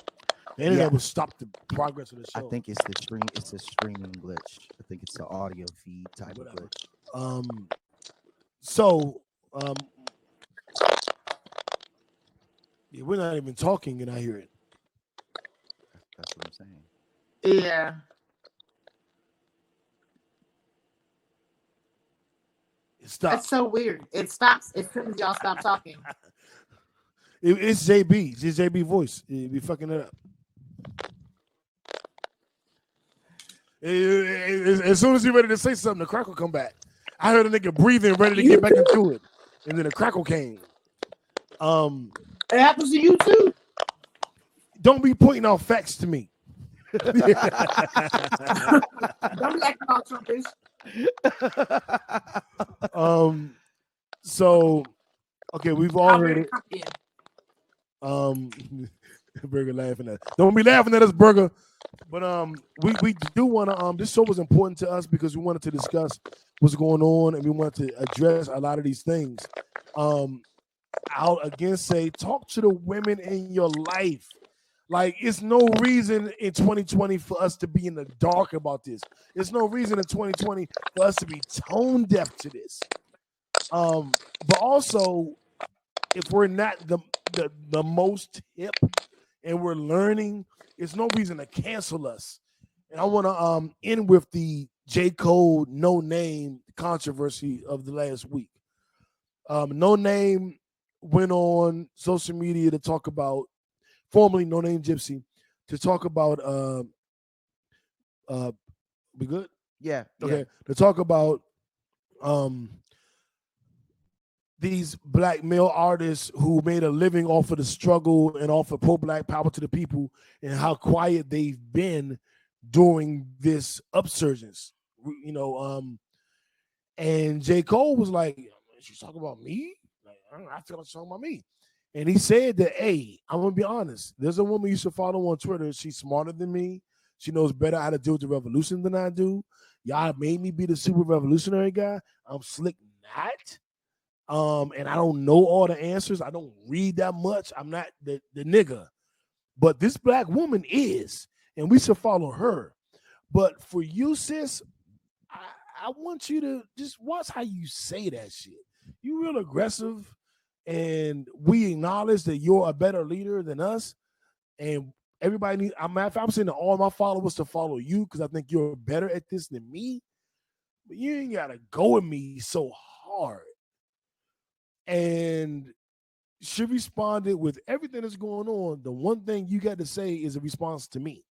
The Yeah, internet will stop the progress of the I show. think it's a streaming glitch. I think it's the audio feed type of Whatever. glitch. So, yeah, we're not even talking, and I hear it. That's what I'm saying. Yeah. It stopped. That's so weird. It stops as soon as y'all stop talking. It's JB. It's JB voice. It be fucking it up. As soon as you're ready to say something, the crackle come back. I heard a nigga breathing, ready to get back into it, and then the crackle came. It happens to you too. Don't be pointing out facts to me. Don't be acting all Trumpish. So okay, we've all heard it. Trumpian. Burger laughing at. Don't be laughing at us, Burger. But we do want to this show was important to us because we wanted to discuss what's going on and we wanted to address a lot of these things. I'll again say talk to the women in your life. Like it's no reason in 2020 for us to be in the dark about this. There's no reason in 2020 for us to be tone deaf to this. But also if we're not the most hip and we're learning, it's no reason to cancel us. And I want to end with the J. Cole No Name controversy of the last week. No Name went on social media to talk about, formerly No Name Gypsy, to talk about we good? Yeah. Okay. Yeah. To talk about these black male artists who made a living off of the struggle and off of pro-black power to the people and how quiet they've been during this upsurgence. You know, and J. Cole was like, she's talking about me? Like, I feel like she's talking about me. And he said that, hey, I'm going to be honest. There's a woman you should follow on Twitter. She's smarter than me. She knows better how to deal with the revolution than I do. Y'all made me be the super revolutionary guy. I'm slick not. And I don't know all the answers. I don't read that much. I'm not the nigga. But this black woman is, and we should follow her. But for you, sis, I want you to just watch how you say that shit. You real aggressive, and we acknowledge that you're a better leader than us. And everybody needs, I'm saying to all my followers to follow you because I think you're better at this than me. But you ain't gotta go at me so hard. And she responded with everything that's going on. The one thing you got to say is a response to me.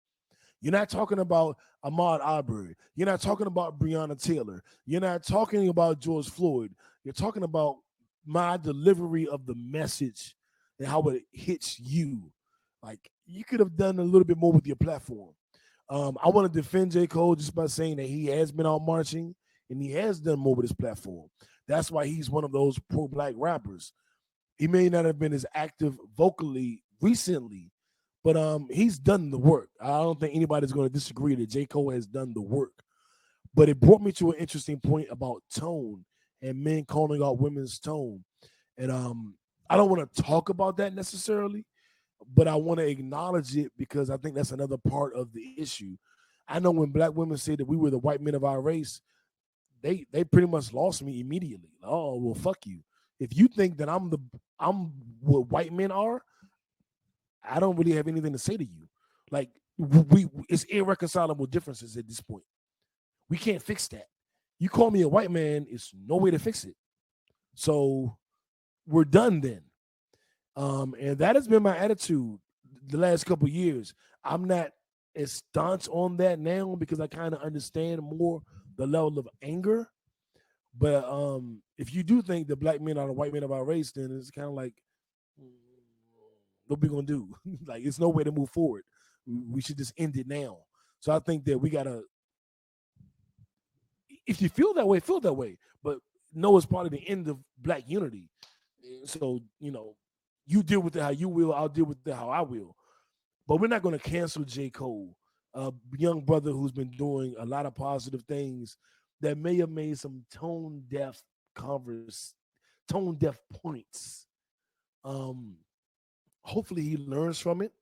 You're not talking about Ahmaud Arbery. You're not talking about Breonna Taylor. You're not talking about George Floyd. You're talking about my delivery of the message and how it hits you. Like you could have done a little bit more with your platform. I want to defend J. Cole just by saying that he has been out marching and he has done more with his platform. That's why he's one of those pro-black rappers. He may not have been as active vocally recently, but he's done the work. I don't think anybody's going to disagree that J. Cole has done the work. But it brought me to an interesting point about tone and men calling out women's tone. And I don't want to talk about that necessarily, but I want to acknowledge it because I think that's another part of the issue. I know when black women say that we were the white men of our race, they pretty much lost me immediately. Oh, well, fuck you. If you think that I'm what white men are, I don't really have anything to say to you. Like it's irreconcilable differences at this point. We can't fix that. You call me a white man, it's no way to fix it. So we're done then. And that has been my attitude the last couple of years. I'm not as staunch on that now because I kind of understand more the level of anger. But if you do think that black men are the white men of our race, then it's kind of like, what we gonna do? Like, it's no way to move forward. We should just end it now. So I think that we gotta. If you feel that way, feel that way. But no, it's probably the end of black unity. So you deal with it how you will. I'll deal with it how I will. But we're not gonna cancel J. Cole, a young brother who's been doing a lot of positive things that may have made some tone deaf points. Um, hopefully he learns from it,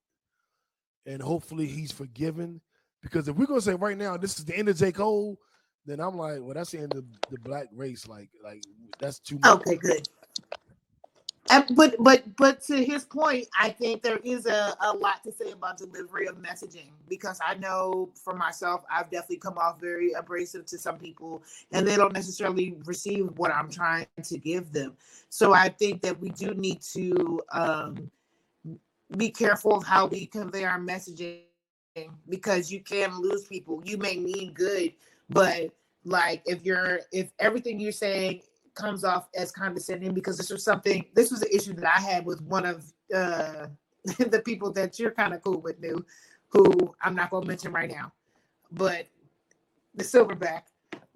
and hopefully he's forgiven. Because if we're gonna say right now this is the end of J. Cole, then I'm like, well, that's the end of the black race. Like that's too much. Okay, good. But to his point, I think there is a lot to say about delivery of messaging, because I know for myself, I've definitely come off very abrasive to some people, and they don't necessarily receive what I'm trying to give them. So I think that we do need to be careful of how we convey our messaging, because you can lose people. You may mean good, but like if everything you're saying comes off as condescending, because this was an issue that I had with one of the people that you're kind of cool with, new, who I'm not gonna mention right now, but the silverback.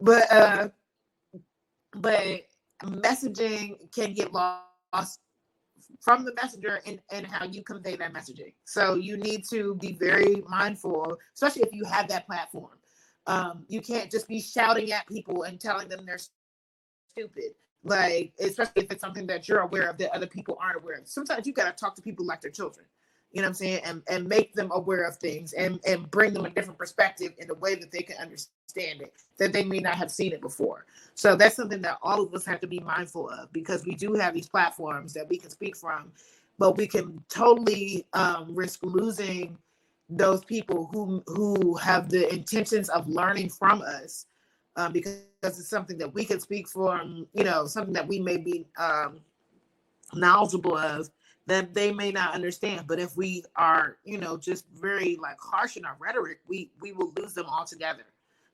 But messaging can get lost from the messenger and how you convey that messaging. So you need to be very mindful, especially if you have that platform. You can't just be shouting at people and telling them they're stupid. Like, especially if it's something that you're aware of that other people aren't aware of. Sometimes you got to talk to people like they're children. You know what I'm saying? And make them aware of things, and bring them a different perspective in a way that they can understand it, that they may not have seen it before. So that's something that all of us have to be mindful of, because we do have these platforms that we can speak from, but we can totally risk losing those people who have the intentions of learning from us, because it's something that we can speak from, something that we may be knowledgeable of, that they may not understand. But if we are, just very like harsh in our rhetoric, we will lose them altogether.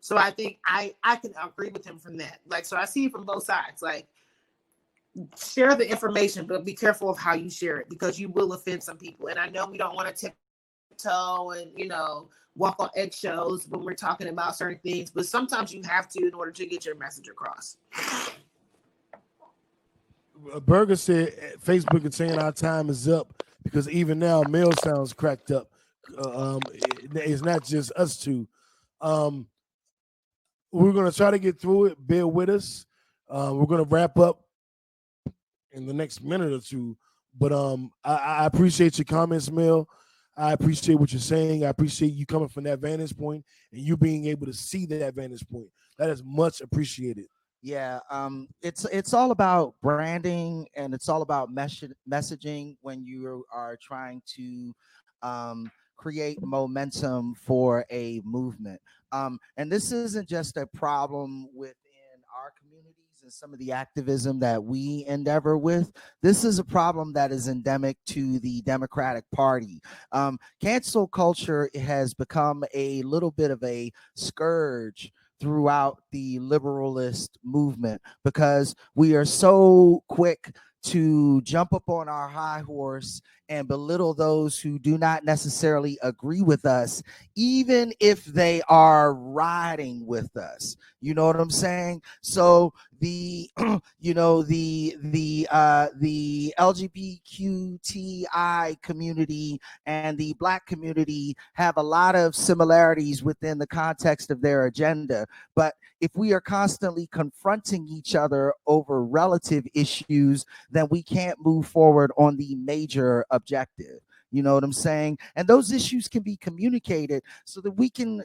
So I think I can agree with him from that. Like, so I see it from both sides. Like, share the information, but be careful of how you share it, because you will offend some people. And I know we don't want to tiptoe and, walk on eggshells when we're talking about certain things, but sometimes you have to in order to get your message across. Berger said Facebook is saying our time is up, because even now Mel sounds cracked up. It's not just us two. We're gonna try to get through it. Bear with us. We're gonna wrap up in the next minute or two. But I appreciate your comments, Mel. I appreciate what you're saying. I appreciate you coming from that vantage point and you being able to see that vantage point. That is much appreciated. Yeah, it's all about branding, and it's all about messaging when you are trying to create momentum for a movement. And this isn't just a problem within our communities and some of the activism that we endeavor with. This is a problem that is endemic to the Democratic Party. Cancel culture has become a little bit of a scourge throughout the liberalist movement, because we are so quick to jump up on our high horse and belittle those who do not necessarily agree with us, even if they are riding with us. You know what I'm saying? So the the LGBTQTI community and the Black community have a lot of similarities within the context of their agenda. But if we are constantly confronting each other over relative issues, then we can't move forward on the major objective. You know what I'm saying? And those issues can be communicated so that we can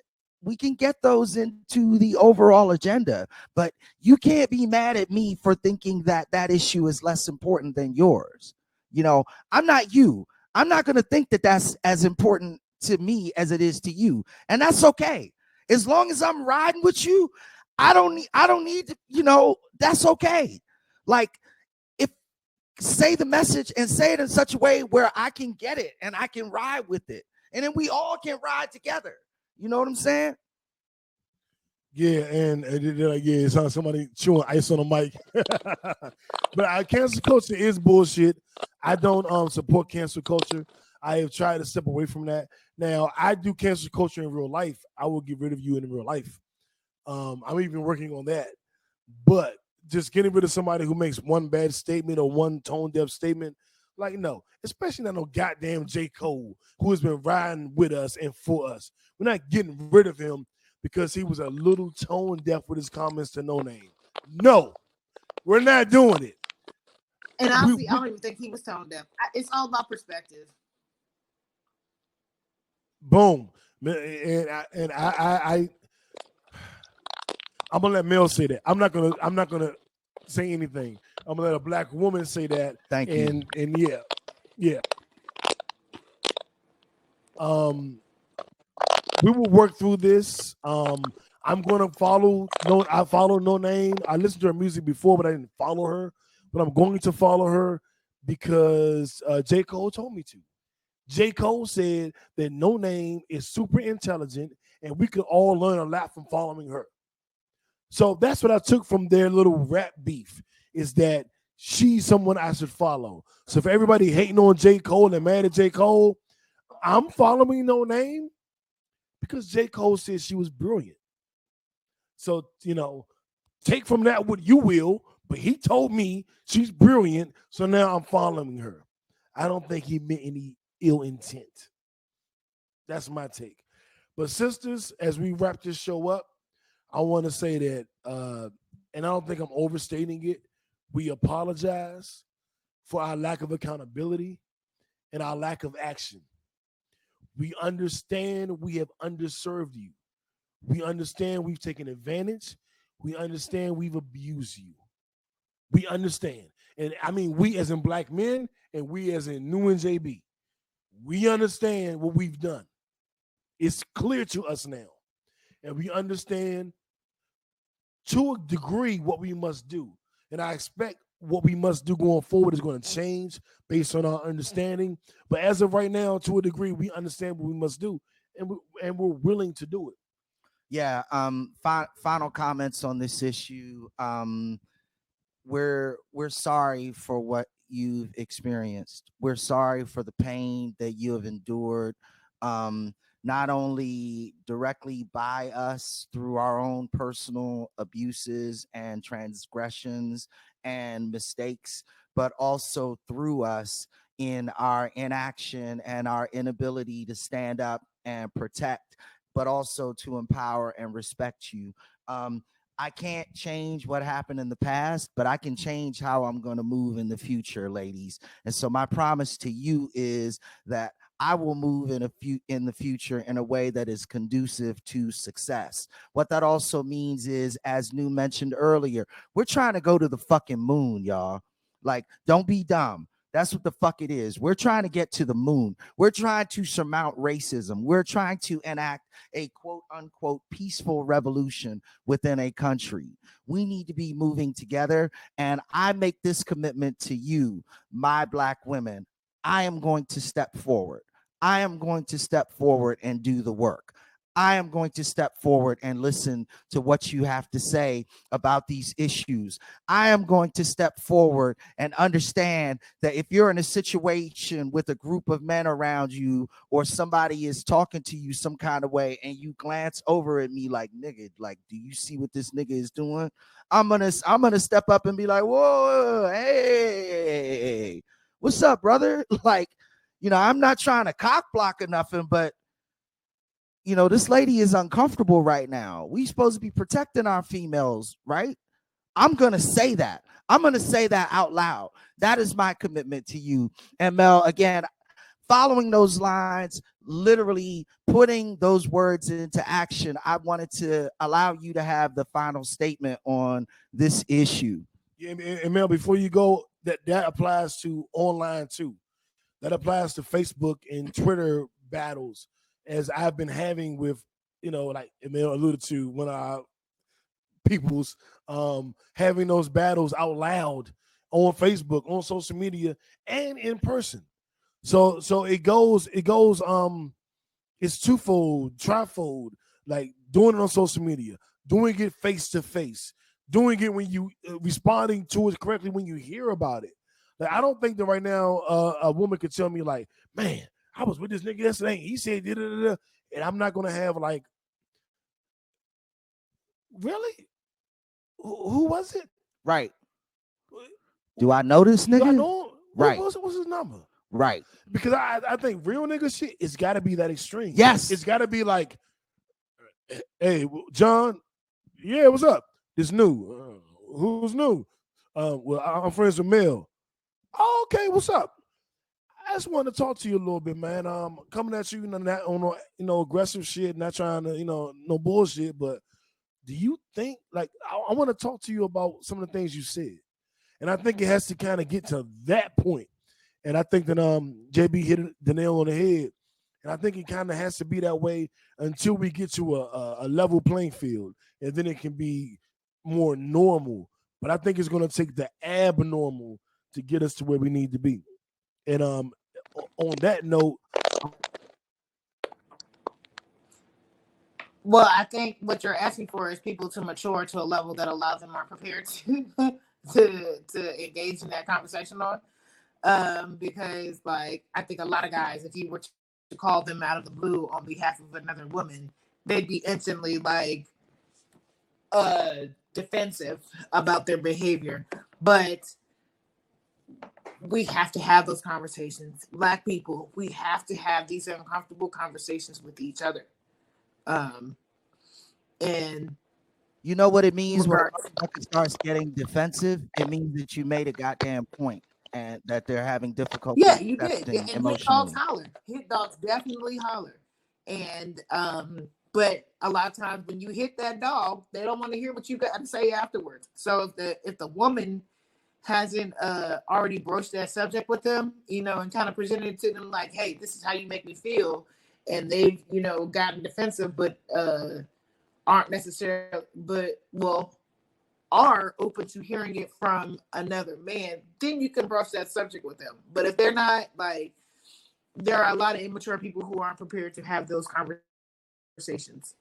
get those into the overall agenda. But you can't be mad at me for thinking that that issue is less important than yours. I'm not you. I'm not going to think that that's as important to me as it is to you. And that's okay. As long as I'm riding with you, I don't need to, that's okay. Like, if say the message and say it in such a way where I can get it and I can ride with it. And then we all can ride together. You know what I'm saying? Yeah, and it sounds like somebody chewing ice on the mic. But cancel culture is bullshit. I don't support cancel culture. I have tried to step away from that. Now, I do cancel culture in real life. I will get rid of you in real life. I'm even working on that. But just getting rid of somebody who makes one bad statement or one tone deaf statement, like, no, especially not no goddamn J. Cole, who has been riding with us and for us. We're not getting rid of him because he was a little tone deaf with his comments to No Name. No, we're not doing it. And honestly, I don't even think he was tone deaf. It's all about perspective. Boom. And I'm gonna let Mel say that. I'm not gonna say anything. I'm gonna let a black woman say that. Thank you. And yeah. We will work through this. I'm gonna follow. No, I follow No Name. I listened to her music before, but I didn't follow her. But I'm going to follow her because J. Cole told me to. J. Cole said that No Name is super intelligent, and we could all learn a lot from following her. So that's what I took from their little rap beef, is that she's someone I should follow. So for everybody hating on J. Cole and mad at J. Cole, I'm following No Name because J. Cole said she was brilliant. So, take from that what you will, but he told me she's brilliant, so now I'm following her. I don't think he meant any ill intent. That's my take. But sisters, as we wrap this show up, I want to say that, and I don't think I'm overstating it, we apologize for our lack of accountability and our lack of action. We understand we have underserved you. We understand we've taken advantage. We understand we've abused you. We understand. And I mean, we as in black men and we as in New and JB, we understand what we've done. It's clear to us now. And we understand to a degree what we must do. And I expect what we must do going forward is going to change based on our understanding. But as of right now, to a degree, we understand what we must do. And we're willing to do it. Yeah. Final comments on this issue. We're sorry for what you've experienced. We're sorry for the pain that you have endured, not only directly by us through our own personal abuses and transgressions and mistakes, but also through us in our inaction and our inability to stand up and protect, but also to empower and respect you. I can't change what happened in the past, but I can change how I'm going to move in the future, ladies. And so my promise to you is that I will move in the future in a way that is conducive to success. What that also means is, as New mentioned earlier, we're trying to go to the fucking moon, y'all. Like, don't be dumb. That's what the fuck it is. We're trying to get to the moon. We're trying to surmount racism. We're trying to enact a quote unquote peaceful revolution within a country. We need to be moving together. And I make this commitment to you, my black women. I am going to step forward. I am going to step forward and do the work. I am going to step forward and listen to what you have to say about these issues. I am going to step forward and understand that if you're in a situation with a group of men around you, or somebody is talking to you some kind of way, and you glance over at me like, nigga, like, do you see what this nigga is doing? I'm gonna step up and be like, whoa, hey, what's up, brother? Like, I'm not trying to cock block or nothing, but this lady is uncomfortable right now. We supposed to be protecting our females, right? I'm going to say that. I'm going to say that out loud. That is my commitment to you. And Mel, again, following those lines, literally putting those words into action, I wanted to allow you to have the final statement on this issue. Yeah, and Mel, before you go, that applies to online too. That applies to Facebook and Twitter battles, as I've been having with, like Emil alluded to, when our people's having those battles out loud on Facebook, on social media, and in person. So it goes, it's twofold, trifold, like doing it on social media, doing it face to face, doing it when you responding to it correctly when you hear about it. Like, I don't think that right now a woman could tell me like, man, I was with this nigga yesterday. He said, da-da-da-da, and I'm not gonna have like, really? Who was it? Right. Do I know this nigga? Do I know him? Right. What's his number? Right. Because I think real nigga shit, it's got to be that extreme. Yes. It's got to be like, Hey, John. Yeah, what's up? This new. Who's new? Well, I'm friends with Mel. Oh, okay, what's up? I just wanted to talk to you a little bit, man. Coming at you, not on no, aggressive shit, not trying to, no bullshit. But do you think, like, I want to talk to you about some of the things you said, and I think it has to kind of get to that point. And I think that JB hit the nail on the head, and I think it kind of has to be that way until we get to a level playing field, and then it can be more normal. But I think it's going to take the abnormal to get us to where we need to be. And on that note, Well, I think what you're asking for is people to mature to a level that allows them are prepared to to engage in that conversation on. Because like I think a lot of guys, if you were to call them out of the blue on behalf of another woman, they'd be instantly like defensive about their behavior. But we have to have those conversations. Black people, we have to have these uncomfortable conversations with each other. And You know what it means when a motherfucker starts getting defensive? It means that you made a goddamn point and that they're having difficulty. Yeah, you did. And emotionally. hit dogs holler. Hit dogs definitely holler. And but a lot of times when you hit that dog, they don't want to hear what you got to say afterwards. So if the woman hasn't already broached that subject with them, and kind of presented it to them like, hey, this is how you make me feel, and they've gotten defensive, but aren't necessarily, are open to hearing it from another man, then you can broach that subject with them. But if they're not, like, there are a lot of immature people who aren't prepared to have those conversations.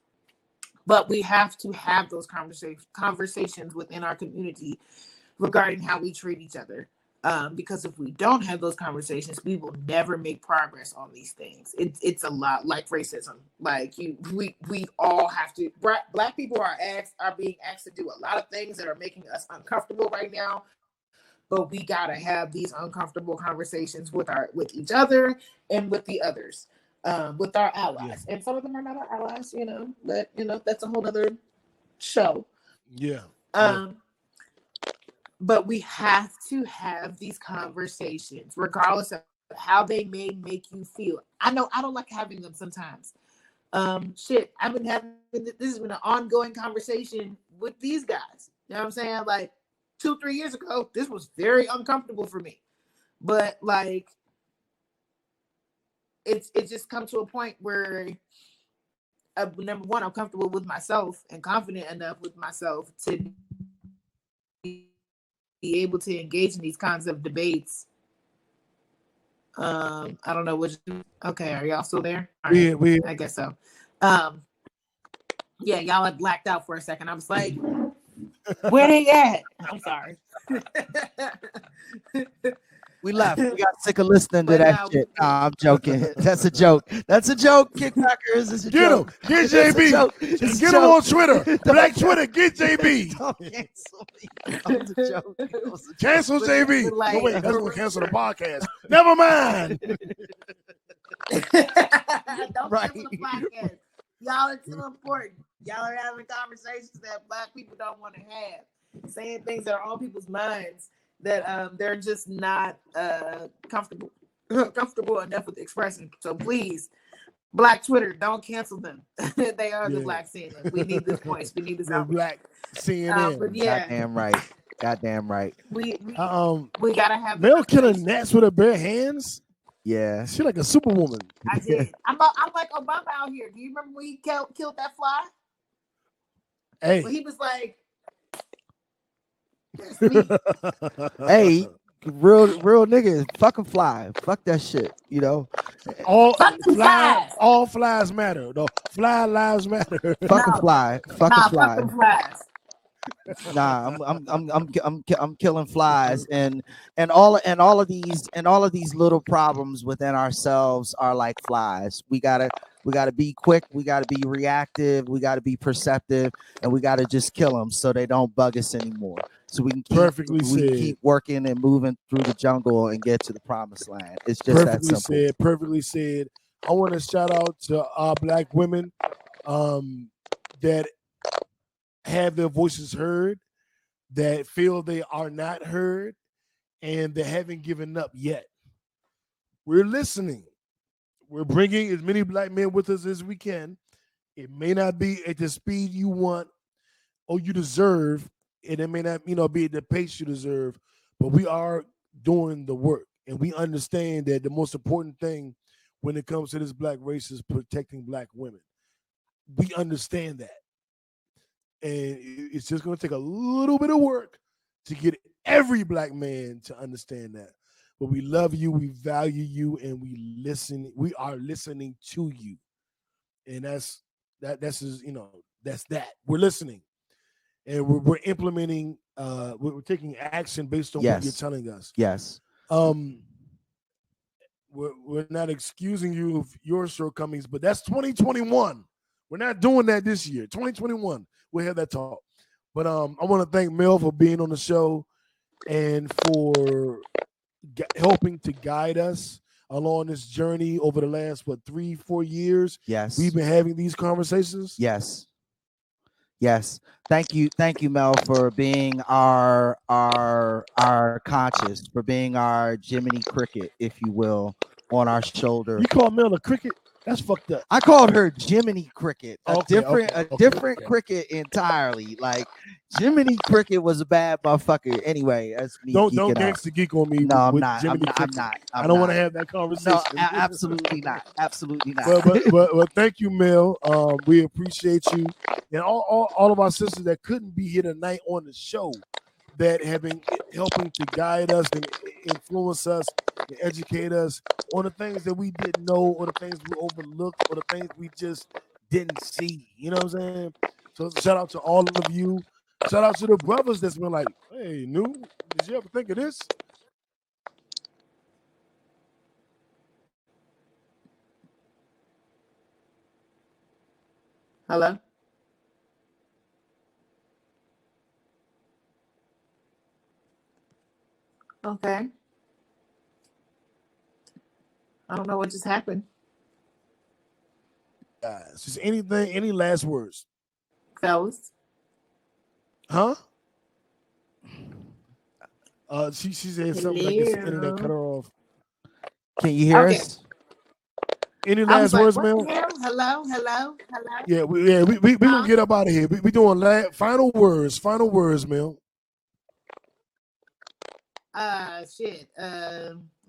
But we have to have those conversations within our community regarding how we treat each other. Because if we don't have those conversations, we will never make progress on these things. It's a lot like racism. Like we all have to. Black people are being asked to do a lot of things that are making us uncomfortable right now. But we gotta have these uncomfortable conversations with each other and with the others, with our allies. Yeah. And some of them are not our allies, But that's a whole other show. Yeah. But we have to have these conversations, regardless of how they may make you feel. I know I don't like having them sometimes. I've been having this has been an ongoing conversation with these guys. You know what I'm saying? Like 2-3 years ago, this was very uncomfortable for me. But like it's just come to a point where number one, I'm comfortable with myself and confident enough with myself to be able to engage in these kinds of debates. I don't know which. Okay, are y'all still there? Right. I guess so. Yeah, y'all had blacked out for a second. I was like, where they at? I'm sorry. We left. We got sick of listening to that shit. Nah, I'm joking. That's a joke. That's a joke, kickbackers. Get him. Get JB. Get him on Twitter. Black Twitter. Get JB. Don't cancel me. That was a joke. Cancel JB. Like, wait, that's going to cancel the podcast. Never mind. Don't cancel the podcast. Y'all are too important. Y'all are having conversations that Black people don't want to have. Saying things that are on people's minds that they're just not comfortable enough with expressing. So please, Black Twitter, don't cancel them. They are the Black CNN. We need this voice. We need this out. Black CNN. But yeah, goddamn right. We gotta have Mel killing gnats with her bare hands. Yeah, she's like a superwoman. I did. I'm like Obama out here. Do you remember when he killed that fly? Hey, well, he was like. Hey, real niggas, fucking fly, fuck that shit, All flies matter. No, fly lives matter. Fucking fly. Fucking flies. Nah, I'm killing flies, and all of these little problems within ourselves are like flies. We gotta be quick. We gotta be reactive. We gotta be perceptive, and we gotta just kill them so they don't bug us anymore. So we can keep working and moving through the jungle and get to the promised land. It's just that simple. Perfectly said. I want to shout out to our Black women. that have their voices heard, that feel they are not heard, and they haven't given up yet. We're listening. We're bringing as many black men with us as we can. It may not be at the speed you want or you deserve, and it may not, be at the pace you deserve, but we are doing the work. And we understand that the most important thing when it comes to this black race is protecting black women. We understand that. And it's just going to take a little bit of work to get every black man to understand that. But we love you, we value you, and we listen. We are listening to you. And that's that. We're listening. And we're implementing, we're taking action based on what you're telling us. Yes. We're not excusing you of your shortcomings, but that's 2021. We're not doing that this year. 2021, we'll have that talk. But I want to thank Mel for being on the show and for helping to guide us along this journey over the last 3-4 years. Yes, we've been having these conversations. Yes. Thank you, Mel, for being our conscious, for being our Jiminy Cricket, if you will, on our shoulder. You call Mel a cricket? That's fucked up. I called her Jiminy Cricket, a different cricket entirely. Like Jiminy Cricket was a bad motherfucker. Anyway, that's me. Don't gangsta geek on me. No, I'm not. I don't want to have that conversation. No, absolutely not. Absolutely not. But thank you, Mel. We appreciate you and all of our sisters that couldn't be here tonight on the show, that have been helping to guide us and influence us and educate us on the things that we didn't know, or the things we overlooked, or the things we just didn't see. You know what I'm saying? So shout out to all of you. Shout out to the brothers that's been like, hey, New, did you ever think of this? Hello? Okay. I don't know what just happened. Just anything, any last words? Fellas? Huh? She said something like this internet cut her off. Can you hear us? Any last words, Mel? Hello. Yeah, we gonna get up out of here. We doing final words, Mel. Shit.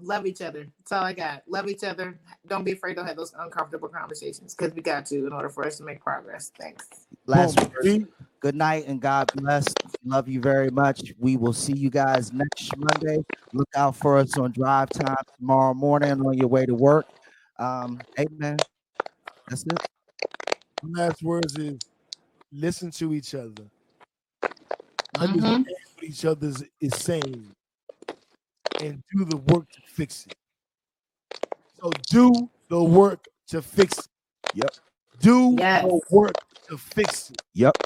Love each other. That's all I got. Love each other. Don't be afraid to have those uncomfortable conversations, because we got to in order for us to make progress. Thanks. Last words. Good night and God bless. Love you very much. We will see you guys next Monday. Look out for us on drive time tomorrow morning on your way to work. Amen. That's it. Last words is listen to each other. Understand what each other is saying, and do the work to fix it. So do the work to fix it. Yep. Do the work to fix it. Yep.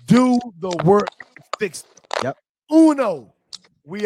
Do the work to fix it. Yep. Uno. We out.